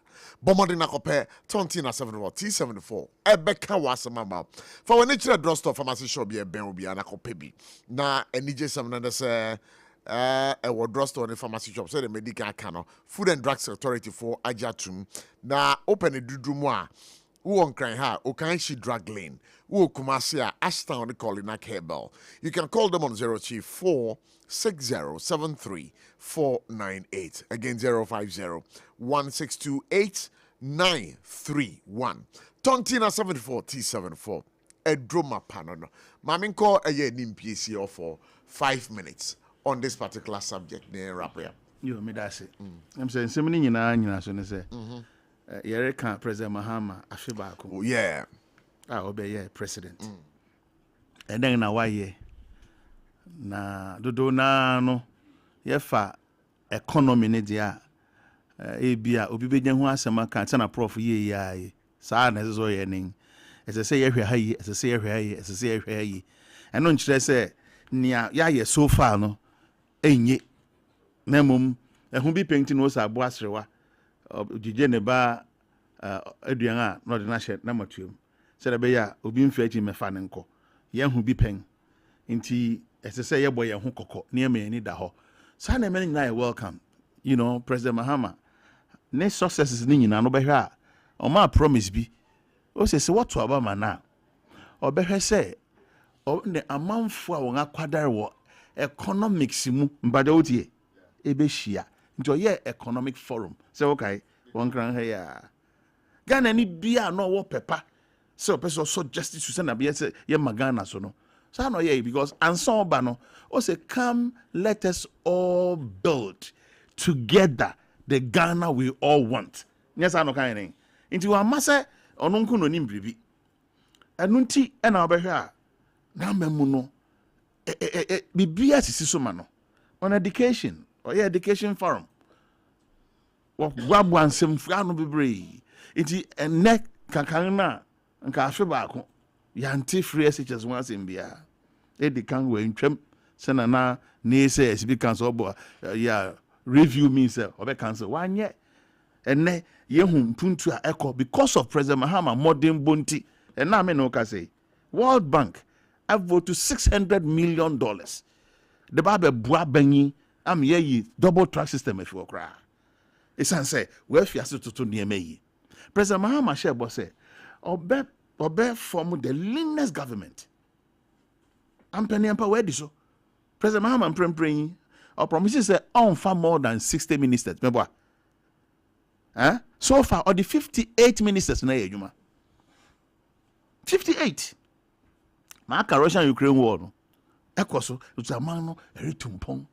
Bomodina kope tontina 74 T74. Ebeka wasamama. For when it's a drugstore pharmacy shop be ben obi ana kopebi. Na NJ 700 say a drugstore and pharmacy shop say the medical cano. Food and Drugs Authority for Ajatum. Na open a dudumwa. Who crying ha Okanshi Drug Lane. Who Kumasia Ashtown the calling a cable. You can call them on 034 6073-498. Again, 050-1628-931. Tontina 74 T74. Edroma Panono. Mamin call a year NPC for 5 minutes on this particular subject. Near Rapia. You me that's it. I'm saying so many you so say. Yereka President Mahama Afibako. Oh yeah. Obey president. And then na why na dodo na no yefa economy ne dia ebia obi be hu asema kan tena prof ye yae saa na so ye nin ese se ye hwe ha yi ese se ye hwe ha yi ese se ye hwe ha yi eno nkyere se nia ya ye so far no enye na mum ehu bi painting no sa bo asrewa gije ne ba aduan a no de na hye na matuam se de be ya obi mfa achi mefa ne nko ye hu bi pen nti ese se ye boy ye hu kokko ne me ni da ho sa na me na welcome President Mahama ne successes ni nyina no be hwe a o ma promise bi o se what to aba mana o be hwe se o ne amanfo a won akwadare wo economics mu mbada otie ebe hia nti o ye economic forum se okay won kran ha ya Ghana ni bia no wo pepa se o person so justice se na be se ye magana so no so no ye because ansoba no o se come let us all build together the Ghana we all want. Yes, I know kind of. Into our massa or no kuno nimbribi. And nunti and our beha. Now memuno. Bibia sisumano. On education or education forum. What wabwan sem frano bibre. Iti and neck kakana and kafibako. Yanti free SHS once in bia. Edi kan we in trim. Senana ne says be cancel yeah. Review means obe cancel one year and ne yehun puntu a echo because of President Mahama modern bounty and na me no ka say World Bank have voted $600 million the babe bua banyi am ye double track system if you cry esan say we fiase toto ne meyi President Mahama share boss say obe form the leanest government am penny empa where so President Mahama praying or promises on far more than 60 ministers. Remember? So far, or the 58 ministers na yejuma. 58. Maka Russia Ukraine war no. Ekoso utamano eritumpong.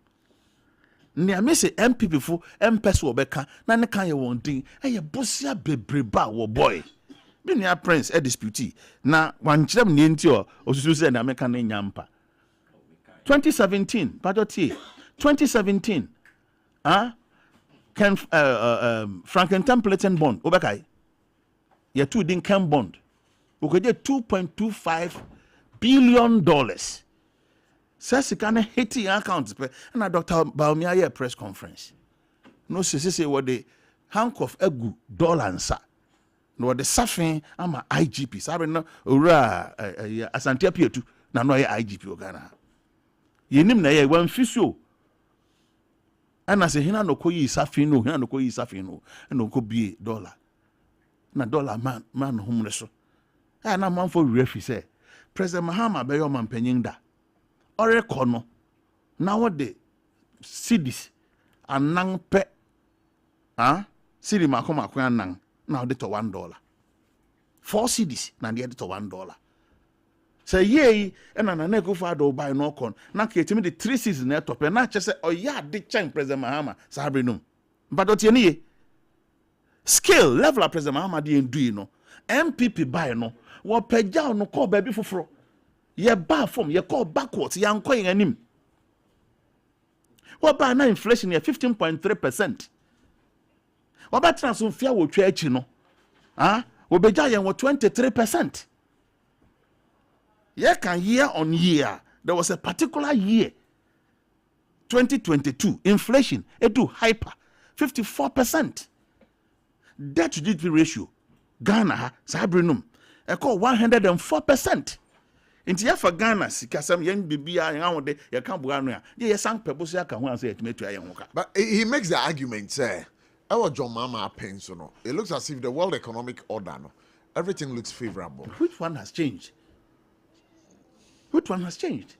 Ni amese MPP fu MPS wo beka na ne kan ye won din eye bosia bebreba wo boy. Bi nia prince e dispute na wankyerem ne nti o osusu se na meka na nyampa. 2017 padotie 2017 Franklin Templeton bond obekai ye two din can bond ukoje $2.25 billion sasika na hiti account pe na Dr. Baumia ye press conference no say what the handcuff egu dollar nsa no the safin ama IGP sabe no ora Asante Apietu na no ye IGP ogana yenim na ye wan fisio ana se hina no koyi safin no hina no koyi safin no no ko bie dollar na dollar man humre so na man for refi say President Mahama be yo man panyin da ore kono na what the cities anan pe city makoma ko anan na de to $1 4 cities na de to $1 say ye na na go for do buy no con na ketimi the 3 seasons na top na che say oya de chen President Mahama sabre num but o tie ne skill level of President Mahama de endu no MPP buy no wo pagya no call baby foforo ye ba form ye call backwards ye anko yen anim wo ba na inflation ye 15.3%. wo ba transfer fia wo twa achi no wo begya ye wo 23%. Year on year, there was a particular year, 2022, inflation, it do hyper, 54%. Debt to GDP ratio, Ghana, Sabrinum, I call 104%. Inti ya for Ghana, sikasam yen bibia yang de ya kan buanu ya. Ye sang purpose ya kan ho answer etmetu ya hoka. But he makes the argument say, our John Mama pension no. It looks as if the world economic order no, everything looks favorable. Which one has changed? Which one has changed?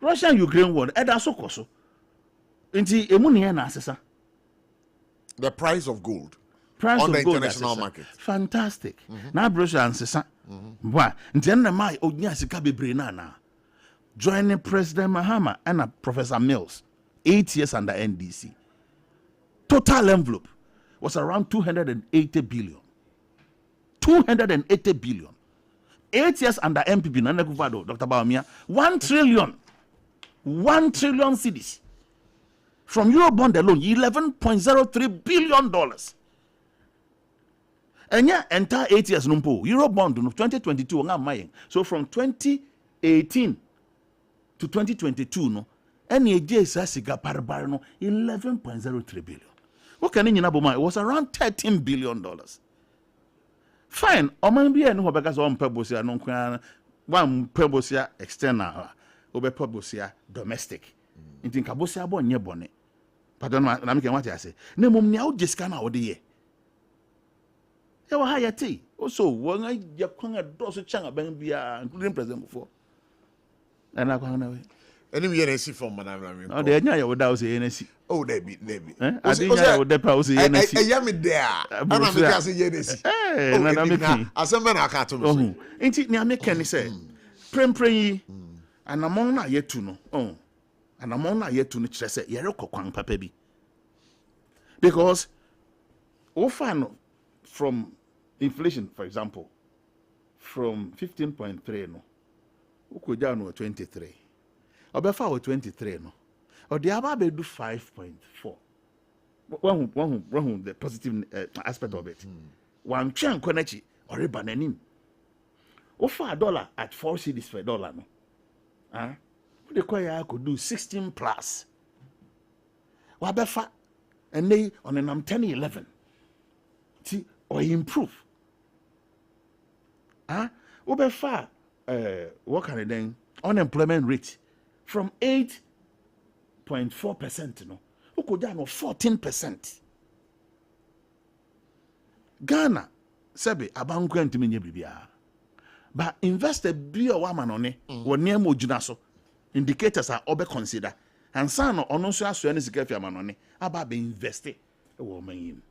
Russia and Ukraine war, eda sokoso. Inti emuni ya na asesa. The price of gold. Price on of the gold international asesa. market. Fantastic. Na Russia ansesa. Bwa, nti na mai onya sika bebre na. Joining President Mahama and Professor Mills, 8 years under NDC. Total envelope was around 280 billion. 280 billion. 8 years under MPP, Dr. Baumia, 1 trillion. 1 trillion cedis. From Eurobond alone, $11.03 billion. And yeah, entire 8 years numpo. Eurobond 2022 so from 2018 to 2022 no, any siga parbar no $11.03 billion. What can you know? It was around $13 billion. Fine. Oman be no because one purpose no one purpose external, obe purpose domestic. Inti kabosia bo nye bone. Pardon na me what I say. Ne mum nya o jiska na ode ye. Ya wa haya ti. Also won ya kwan do so chan aban bia including president before. And I kwan na we. Any we NC from manam. Oh de nya ya woda o say NC. Oh there be. I dey nya ya woda pa o say NC. Ya me there. Ana me ka say NC. Eh na me kin. Asem na aka to me. Inti ni ame ken say prempren yi anamon na yetu no. And among na yet to niche say yere kokwan papa bi. Because often from inflation, for example, from 15.3 no, ukoja no 23. Obefa o 23 no. Or the aba be do 5.4. One the positive aspect of it. One chan konechi or bananim. Ofa $1 at 4 cedis per dollar no. The choir could do 16 plus. Wabefa and they on an 10-11. See, or improve. Wabefa what can it then? Unemployment rate from 8.4% no. Who could down 14%. Ghana, Sebi, abangu antiminye bibia. But investor be a woman on it, or near Mojinaso. Indicators are over consider and son or no so as to any security manone about being invested a woman.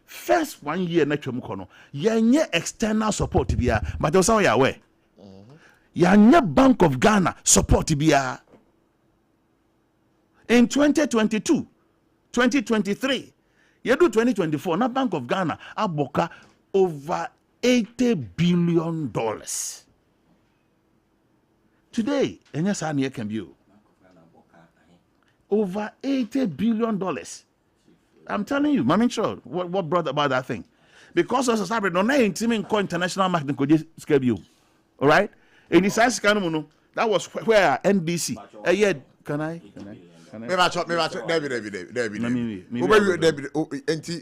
First 1 year natural mukono, ye external support to be but also ya way. Ya Bank of Ghana support to be in 2022, 2023, you do 2024, na Bank of Ghana aboka over $80 billion. Today, Enyasania can be over $80 billion. I'm telling you, Mami Cho, what brought about that thing? Because of society, no name team in international marketing could just scare you. All right? In the size that was where NBC. Can I? David.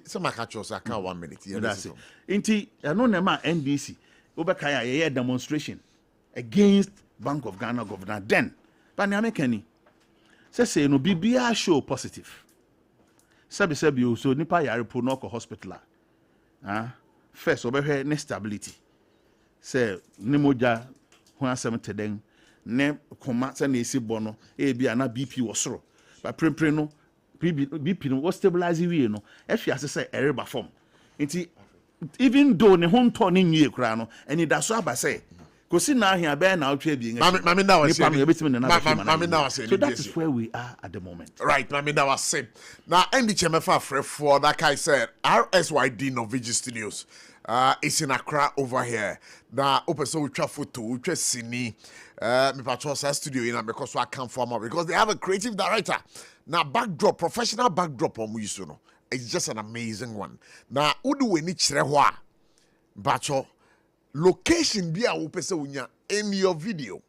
Some catch us. I can't 1 minute. That's it. Inti, I know Nema NBC. Ubekaya demonstration against Bank of Ghana governor then. But now Kenny say no BBR show positive. Sabi you so nipa yare po no hospital. First over ne stability. Say ne moja ho asem teden ne koma say na esi bono e bia na BP wosoro. But prempre no BP no was stabilize we no. Efi ase say ereba form. Nti even though ne ho nto ne nwie kura no eni da so aba say Kosi na ahia be na outwe bi ngai. Mami na was saying. So that is where we are at the moment. Right, Mami na was saying. Now Andy Chemefa for that guy said RSYD Norvigi Studios. It's in Accra over here. Now open so we try photo, we try sini. Me patrosa studio in because I come from because they have a creative director. Now backdrop, professional backdrop on you know. It's just an amazing one. Now udu we ni chirehwa. Bacho location be a upese unya in your video,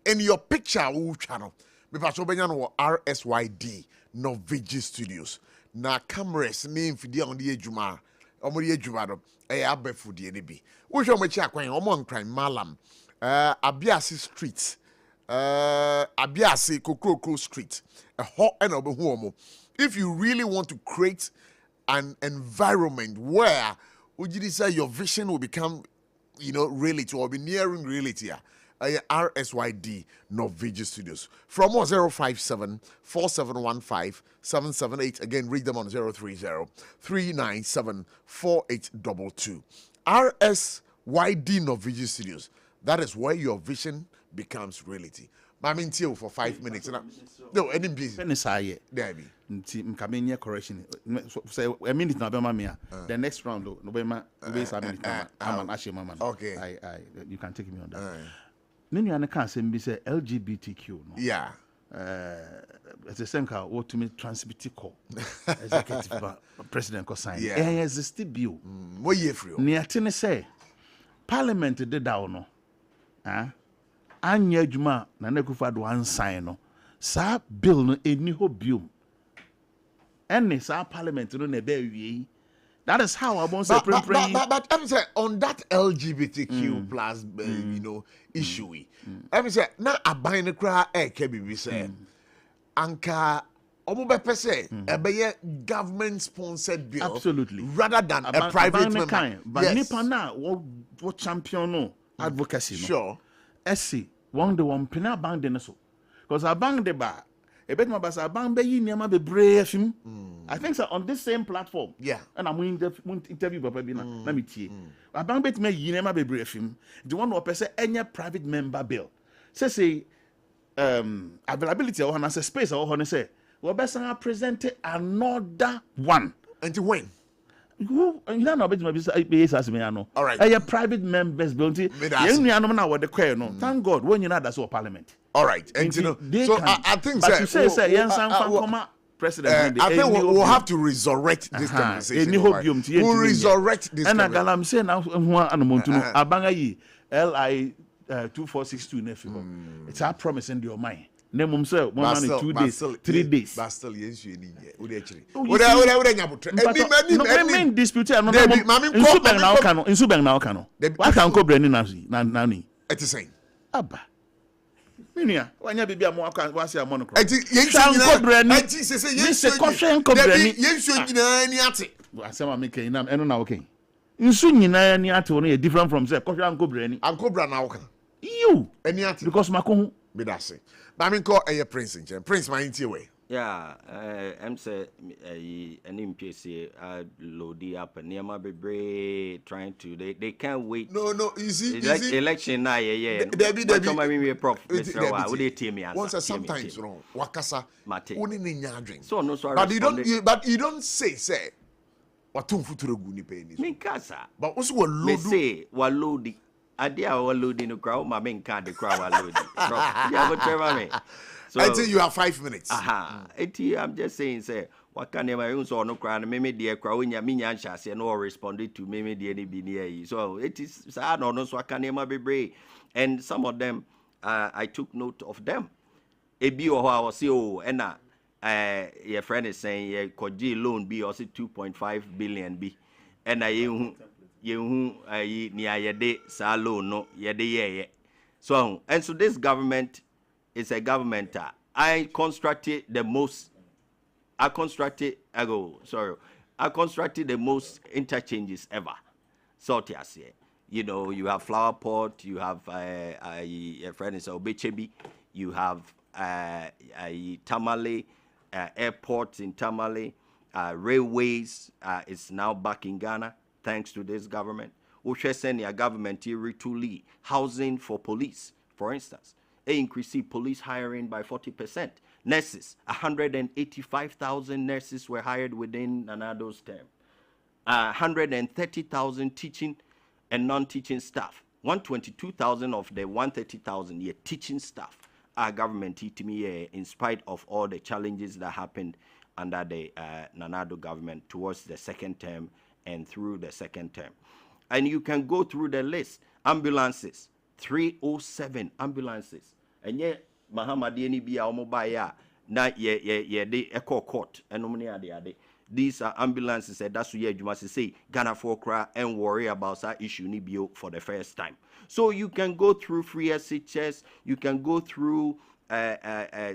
in your picture channel. Me pacho benyan RSYD Norvigi Studios. Na cameras name fidi on the ejuma. Omori ejuma do. Abefu di ebi. Ujo mechi akwan omo nkran malam. Abiasi Street. Abiasi Kokroko Street. If you really want to create an environment where would you say your vision will become, reality or be nearing reality, RSYD Norvigi Studios. From 057-4715-778. Again, read them on 030-397-4822. RSYD Norvigi Studios. That is where your vision becomes reality. I'm in here for 5 minutes. No, any busy. There be. Mkamenye correction. Say a minute na be mama. The next round no be ma be a minute. I'm an mama. Okay. I you can take me on that. Nini ane kan say be say LGBTQ no. Yeah. As a senka, what to me transmitted call executive president ko sign. Yeah. Exist bill. What year free? Near tene say Parliament did down no. Anya Juma na Nekufa do one sign no. Sa bill no eni ho biom. Ene sa Parliament no ne be. That is how I want to say. But I'm saying on that LGBTQ plus issue. I'm saying na aban ne kra kebibi say anka omo be pese ebeye government sponsored bill. Absolutely. Rather than a private member. But nipa na what champion no advocacy no. Sure. Esse one the one pina bang de so. Because a bang de ba a bit more basa bang be yi niama be brave him. I think so on this same platform. Yeah. And I'm going to interview Papa Bina. Let me tell you. A bang bet me yi niama be brave him. The one who person any private member bill. Say availability or say space or say we best present another one. Until when? You know no bet me as me ano. All right. A private members bill. You know na what the queer no. Thank God when you know that's our parliament. All right. And you know so I think but you say yes and president. I think we'll have to resurrect this conversation. We'll resurrect this conversation. And I'm saying now, Abanga yi LI 2462 nephew. It's our promise in your mind. Name say 1 man 2 days, 3 days. But still, yes, you need it. Would actually. Main dispute. No, in Subang now cano. Why can't go Brennan Nani? It's the same. Abba. Minia, wanya bibi amwaka wasi amono enti yensu nyina enti sese yensu nyina ni ate asema make ina eno na okay nsu nyina ni ate no different from say kohwe ankobra na woka you eni ate because makohu be that say ba me call prince nche prince my ntie we yeah am say any MPC load up niama bebre trying to they can't wait. No you see election na Debbie come me prof Mr. Wa we dey tell me answer once sometimes wrong wakasa oni ni nyadwen so no sorry but you don't say watum futuro gu ni pe ni me kasa but also we load me say wa load ade a wa load no crowd ma me nka de crowd wa load yeah but tell me. So until you have 5 minutes. I'm just saying, say, what can I use on no crown? Maybe dear crowing ya minion chassis and all responded to maybe the any be near. So it is sad or no, so I can never be brave. And some of them, I took note of them. A B or how I see, and your friend is saying, yeah, could G loan be also 2.5 billion B. And you near your day, salo no, your day, so, and so this government. It's a government. I constructed the most interchanges ever. So you know, you have flower pot, you have a friend is Obechebi, you have Tamale, airports in Tamale, railways is now back in Ghana thanks to this government. Ushe send your government retooling housing for police, for instance. Increase police hiring by 40%. Nurses, 185,000 nurses were hired within Nanado's term. 130,000 teaching and non-teaching staff. 122,000 of the 130,000 teaching staff are government in spite of all the challenges that happened under the Nanado government towards the second term and through the second term. And you can go through the list. Ambulances. 307 ambulances. And yet, Mahamadi ni biya omobaya na ye de echo court and these are ambulances that's what you must say Ghana for cry and worry about that issue ni bio for the first time. So you can go through free SHS, you can go through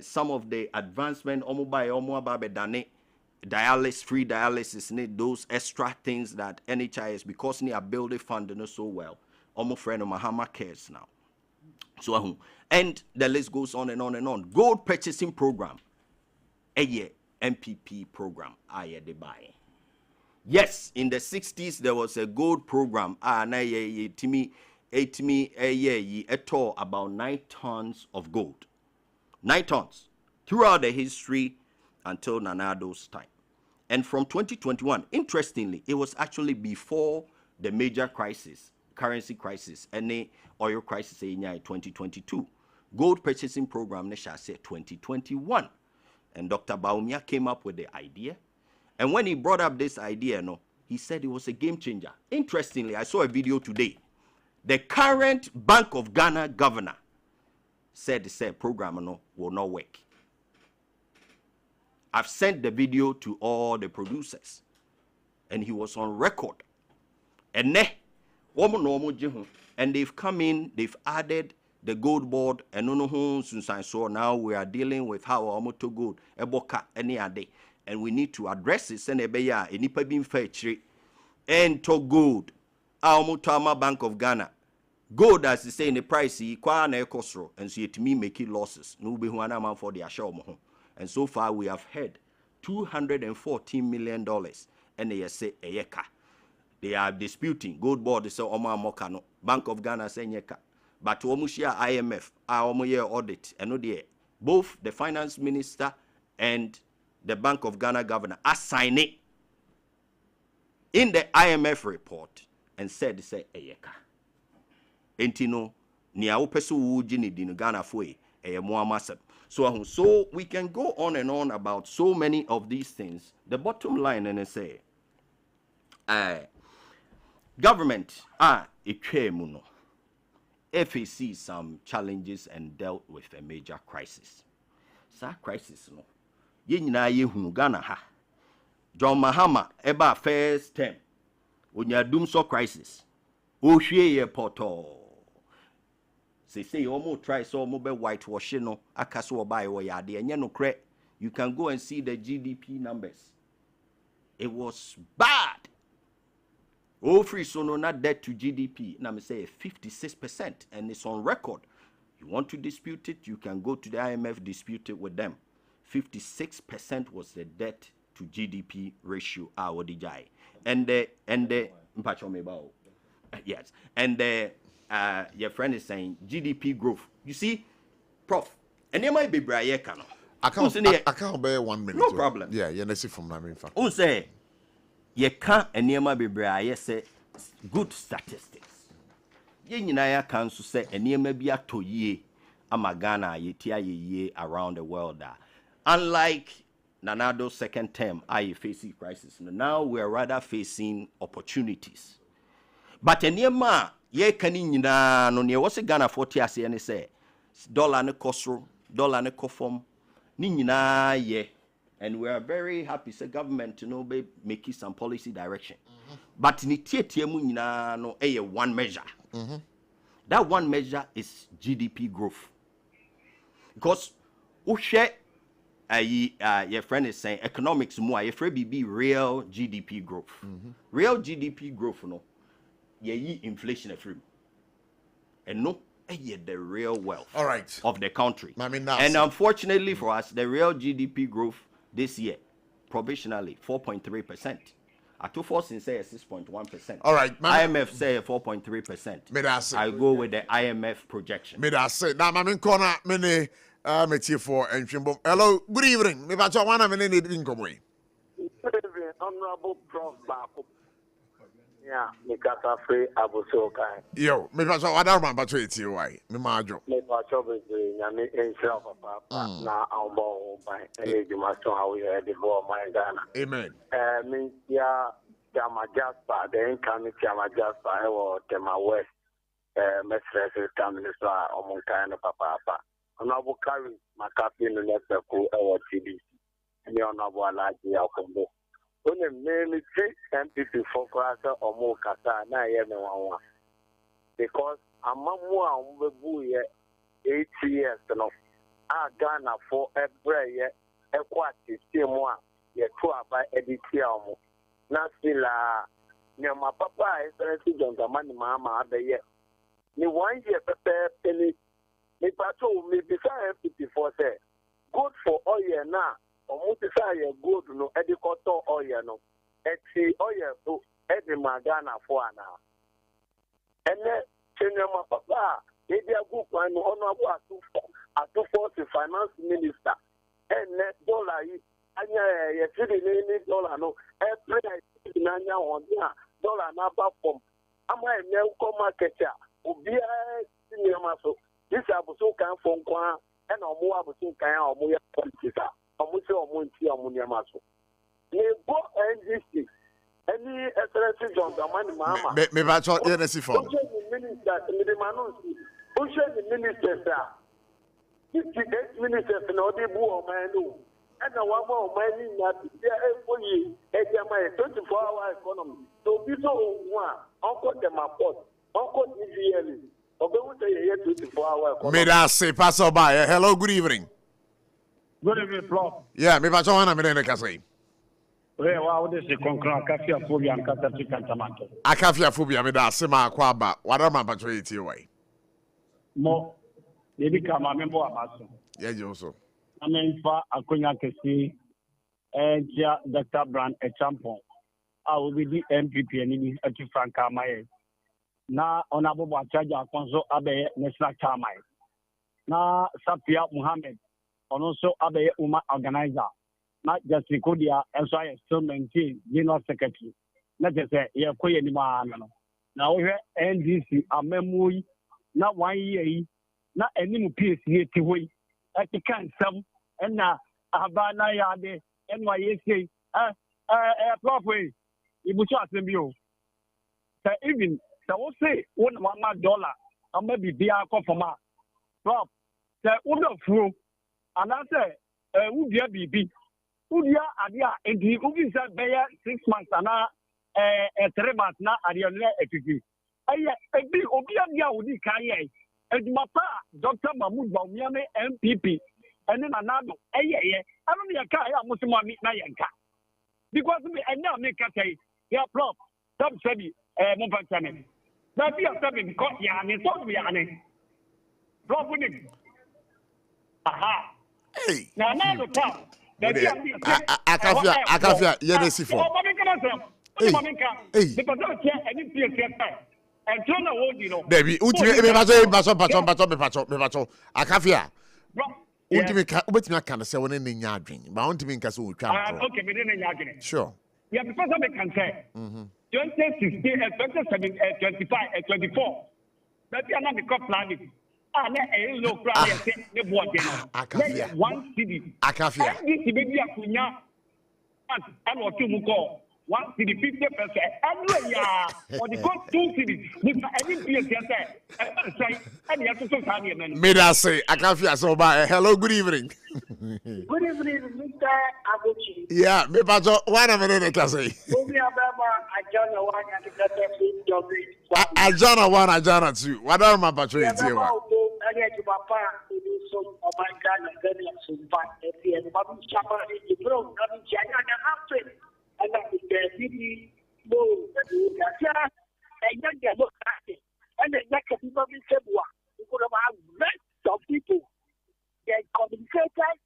some of the advancement omobabe dane dialysis, free dialysis, need those extra things that NHIS because they are building funding so well. Almost friend of Mahama cares now. So and the list goes on and on and on. Gold purchasing program, a year MPP program. They buy. Yes, in the 60s there was a gold program. It tore about 9 tons of gold. 9 tons throughout the history until Nanado's time. And from 2021, interestingly, it was actually before the major crisis, currency crisis, and the oil crisis in 2022. gold purchasing program, shall say 2021. And Dr. Baumia came up with the idea. And when he brought up this idea, he said it was a game changer. Interestingly, I saw a video today. The current Bank of Ghana governor said the program will not work. I've sent the video to all the producers, and he was on record. And they've come in, they've added the gold board, and so now we are dealing with how to gold, eboka any day, and we need to address it. Send a nipa being fair and to gold, our Bank of Ghana. Gold, as they say in the price, and so it me making losses. No be man for the ashomo. And so far we have had $214 million, and they say yeka. They are disputing. Gold board they say Oma Mokano. Bank of Ghana say yeka. But Omushia IMF, our year audit, and both the finance minister and the Bank of Ghana governor assigned it in the IMF report and said say yeka. Entino ni aupesu ujini dinu Ghana foi muamasab. So we can go on and on about so many of these things. The bottom line and say government muno. FAC some challenges and dealt with a major crisis. Sa crisis no. Ye nyina ye hunu Ghana ha. John Mahama eba first term. Onya dum so crisis. O hwie ye poto. Say almost try so mobile whitewashing no akaso buy or yade and no cre. You can go and see the GDP numbers. It was bad. Oh, free so no not debt to GDP. Now me say 56%, and it's on record. You want to dispute it, you can go to the IMF, dispute it with them. 56% was the debt to GDP ratio. And the yes, and the your friend is saying GDP growth. You see, Prof, and you might be Brian Kano. I can't bear 1 minute. No problem. Yeah, you see from Naminfa. Who say you can't and you might be Brian say good statistics. You can say and you may be a to ye amagana ye around the world. Unlike Nanado's second term, facing crisis. Now we are rather facing opportunities. But enema ye kanina no ne wose Ghana 40 ase ne say dollar ne kosro dollar ne kofom ni nyina ye, and we are very happy say government be making some policy direction. But ni tietie mu nyina no one measure. That one measure is GDP growth. Because uhwe your friend is saying economics more your friend be real GDP growth. Real GDP growth no ye inflation free. And no the real wealth of the country. And unfortunately for us, the real GDP growth this year, provisionally 4.3%. Atuforsin say 6.1%. All right, IMF say 4.3%. I go with the IMF projection. I say now I'm corner many métier for Enchimbo. Hello, good evening. Me ba cho wana me need income way. Good evening, Honorable Prof. Bako. Yeah, me kata free ABOTCHIE. Yo, me ba cho wada man ba cho eti why. Me ma jo. Me ba cho be nyame ensure papa na awbo ban. E juma so how we head the ball my Ghana. Amen. Me ya Chama Jasper, the incoming Chama Jasper e wo Tema West. Mestre coming so omon kind of papa. Honorable Carrie Makapi no Nepeku or TDC. And the Honorable Alaji Akombo. When the name is MPP for Krasa or more Kata, na yeme one. Because a mamma umbebu 8 years no. A Ghana for a brayer, a quati, Timwa, ye tour by Editiamo. Nasila, near my papa is resident of Mani Mama, the year. Ni 1 year prepare penny. Me pato me beside MPP4 say good for oil now. Almost say good no edikoto oil no. Eti oil to edi magana for now. And then senior my papa, they be a good one honorable atu for the finance minister. And net dollar anya ye $3 no. Every nanya on dollar na platform. Ama e ne ko market ya. Obi senior maso This Aboso can phone kwa and Omo Aboso can Omo politics. Omo say Omo nti Omo nyama so. Me go NDC. Any excellency on the money mama. Me ba cho NDC for. Minister, the ministers are 58 ministers in Odibu Manu, and the one more money that they are for you, and they are 24-hour economy. So, people one, Uncle Demapot, Uncle Israeli, or go to a 24-hour economy. May I say, Pastor by hello, good evening. Good evening, Prof. Yeah, me ba cho wana me ne ka say. Well, this is concrete Akafia phobia and Catamato. Akafia phobia me da se ma kwa ba. Wada ma patro eti wai. Mo, they become a member of us. Yeah, you also. I mean, for Akunya Kesi, and Dr. Brand, a champion. I will be the MPP and at Franca Maye. Now, honorable Charger, Conso Abe, Nesla Chamai. Now, Sapia Muhammad, and also Abe Uma organizer. Not just Rikodia, and so I still maintain General Secretary. Not just say, yeah, Koya Nima. Now, we have NDC, a memory, not 1 year, not any piece here to wait. Like the can some, and now, Habana Yade, NYSA, Prof. It was just a view. So, even, so we'll say, $1 or maybe be our conformer. Prof. So, what of you? And I say, would you be? Udia adia enti ubi sa beya 6 months ana 3 months na adia le etiki aye ebi obi adia odi kan ye edumapa Dr. Mahmoud Bawumia MPP ene na nado ye anu me ka ya musimo mi na yenka because me enya me ka say ya Prof stop sabi mo pa chane na bi sabi because ya ne so bi ya ne Prof ni aha hey na do pa Akafia, NDC for. Baby, ultimate patron. Akafia. Ultimate can say when in your drink, but ultimate can say, okay, sure. Yeah, because I can say 2016, 2017, 25, 24. But you are not the cop planning. Akafia. One city. Akafia. This baby Akunya and what you call 1 city 50%. And yeah, or the cost 2 cities with any place and you have to say, may I say, Akafia, so by hello, good evening. Good evening, Mr. Abochi. Yeah, me pacho, one a minute, I say. Ajana 1, Ajana 2. What are my patrons here? Their communicators,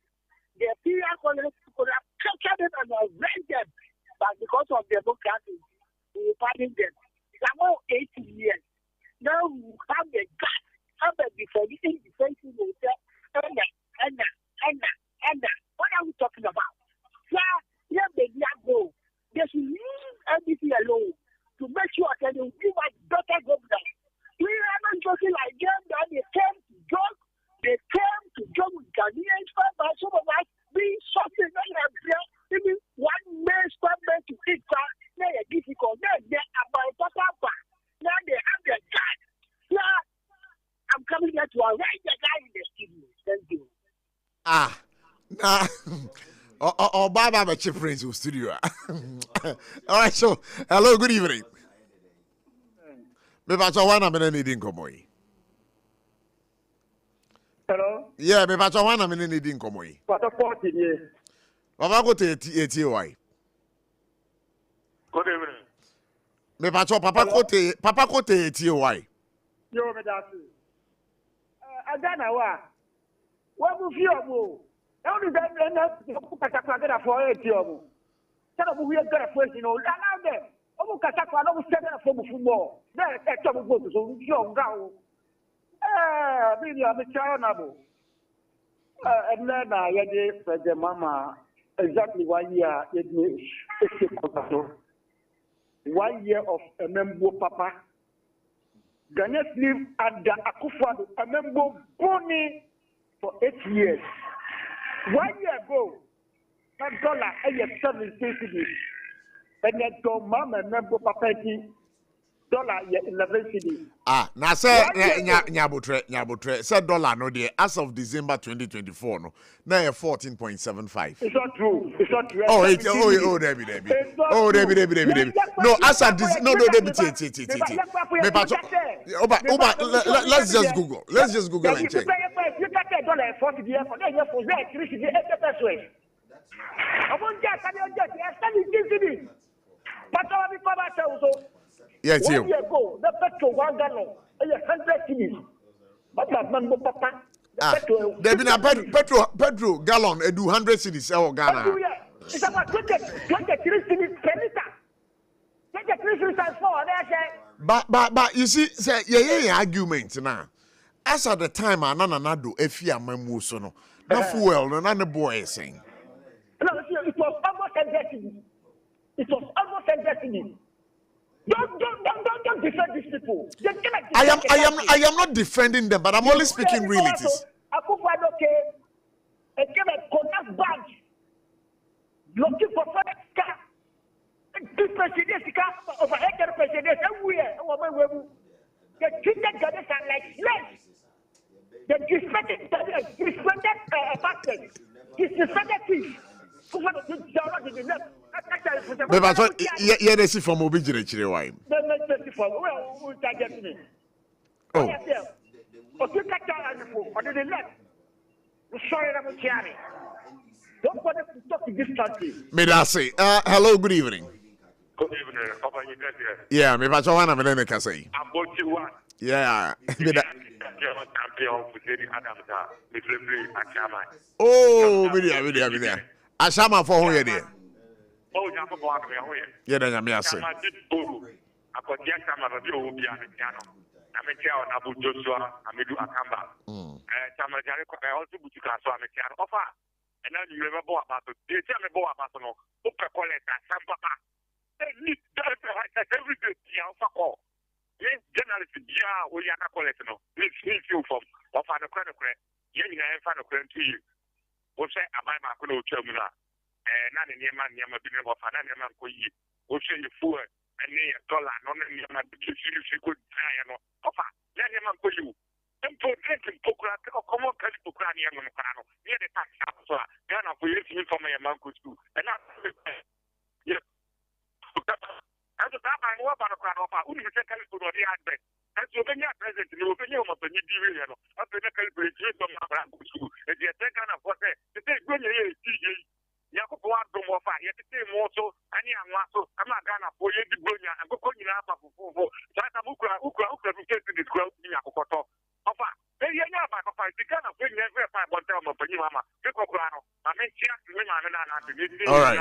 their PR colleagues could have captured them and arrested them, but because of democracy, we pardon them. It's about 80 years. Now we have the guts, have the defending defensive and what are we talking about? Yeah, they go. They should leave everything alone to make sure that they will give us better governance. We are not joking like them that they came to joke. They came to joke with Ghanaians, but some of us being suffering even one man's government to eat they are difficult. They're about now they have their guy. Yeah, I'm coming here to arrest the guy in the studio. Thank you. Baba, my chief prince of studio. All right, so hello, good evening. Me pacho wana me need inkomo. Hello? Yeah, me pacho wana me need inkomo. What a 40 years. Baba go to ATY. Good evening. Me pacho papa go to ATY. Yo, me that's Adana wa. What will you do? How do they end for ATY? Tell them we are going to first, you know, allow them. I'm going to football. Then I tell them so young now. Maybe I'm a child. And then I get the mama exactly 1 year. It means 1 year of a member papa. Ghanaians live under Akufo-Addo, a member Boni for 8 years. 1 year ago, that dollar is 17 cedis. And yet, Mama member Papaki, dollar 11 cedis. Now say nyabotre say dollar no there as of December 2024 no now 14.75. It's not true. It's not true. Debbie. No, as of this no Debbie. Let's just Google. Let's just Google and check. Yes, you. The petrol 1 gallon, 100 cedis. But that man, Papa. There been a petrol gallon, do 100 cedis or Ghana. It's about 23 cedis per liter. 23 cedis times 4. But you see, say yeah argument now. As at the time, anana do efia memu so no. Na fuel no na the boy saying. No, it was almost 100 cedis. It was almost 100 cedis. Don't defend these people. I am not defending them, but I'm only speaking realities. Akufo-Addo came and gave a connect badge looking for first car. This president over 100 presidents everywhere. They treated Ghanaians like slaves. They disrespected pastors. Disrespected thieves. But yeah, they see from Obijire Chirewai. Oh. Don't bother to talk to this country. May I say, hello, good evening. Good evening, Papa. You get here? Yeah, me pacho wana me nene kasei. ABOTCHIE one. Yeah. Champion with Lady Adams, with Referee Ashama. Oh, media. Ashama for who you there? Oh, you have a boy here. Yeah, then I'm here. I could get some of the old piano. I'm a chair on Abu Joshua, I'm a do Akamba. Tamajari, I also put you so I'm a chair offer. And then you remember about it. They tell me about no. Upper collect and SOMPA. Every day, yeah, yes, journalist, yeah, we are not collecting. Let's see you from of an credit. Yeah, I find a credit to you. What's that? I buy my credit terminal. And not in your man, Yama Bin of an animal for you. What's your food and $1, not in your man, if you could try and offer. Let him for you. And for drinking Pokra, come on, Pokrania, Moncano, near the tax house. Ghana for listening from my man could do. And not, yes. As a time I know about a crowd of who you take a little of the advent. As you bring your present, you will be able to be able to calibrate from my brand school. And you're taking a photo, to take good TJ. Yakubu Adomofa, yet to say more so, and young Lasso, I'm not gonna for you to bring and go in up for Satamuka, Ukra, to get to this crowd in Yakoto. Ofa, then you're not back of fight. You can't bring every 5 1 time of Panama, Picocrano. I mean, all right.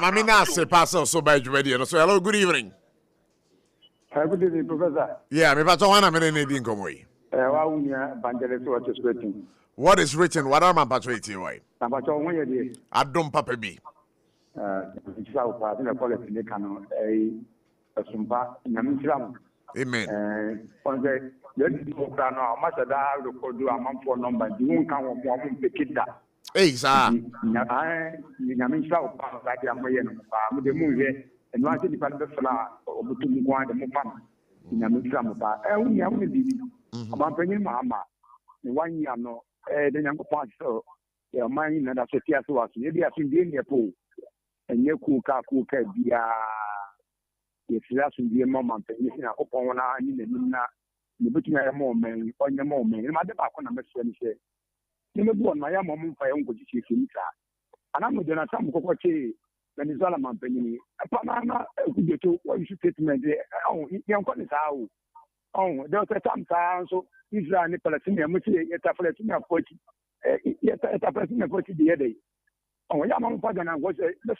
Mamina se passa so by radio. So hello, good evening. Good evening, Professor. Yeah, me pacho wana me ne din komo yi. What is written? What am I patrioting why? Adom papa bi. Amen. Hey, sir. Venezuela mampeni panana kujeto what you should statement yan ko ni sao there was a time so Israel ni Palestine mo ti eta Palestine forty eta Palestine 40 the day ya mamu pa na go say the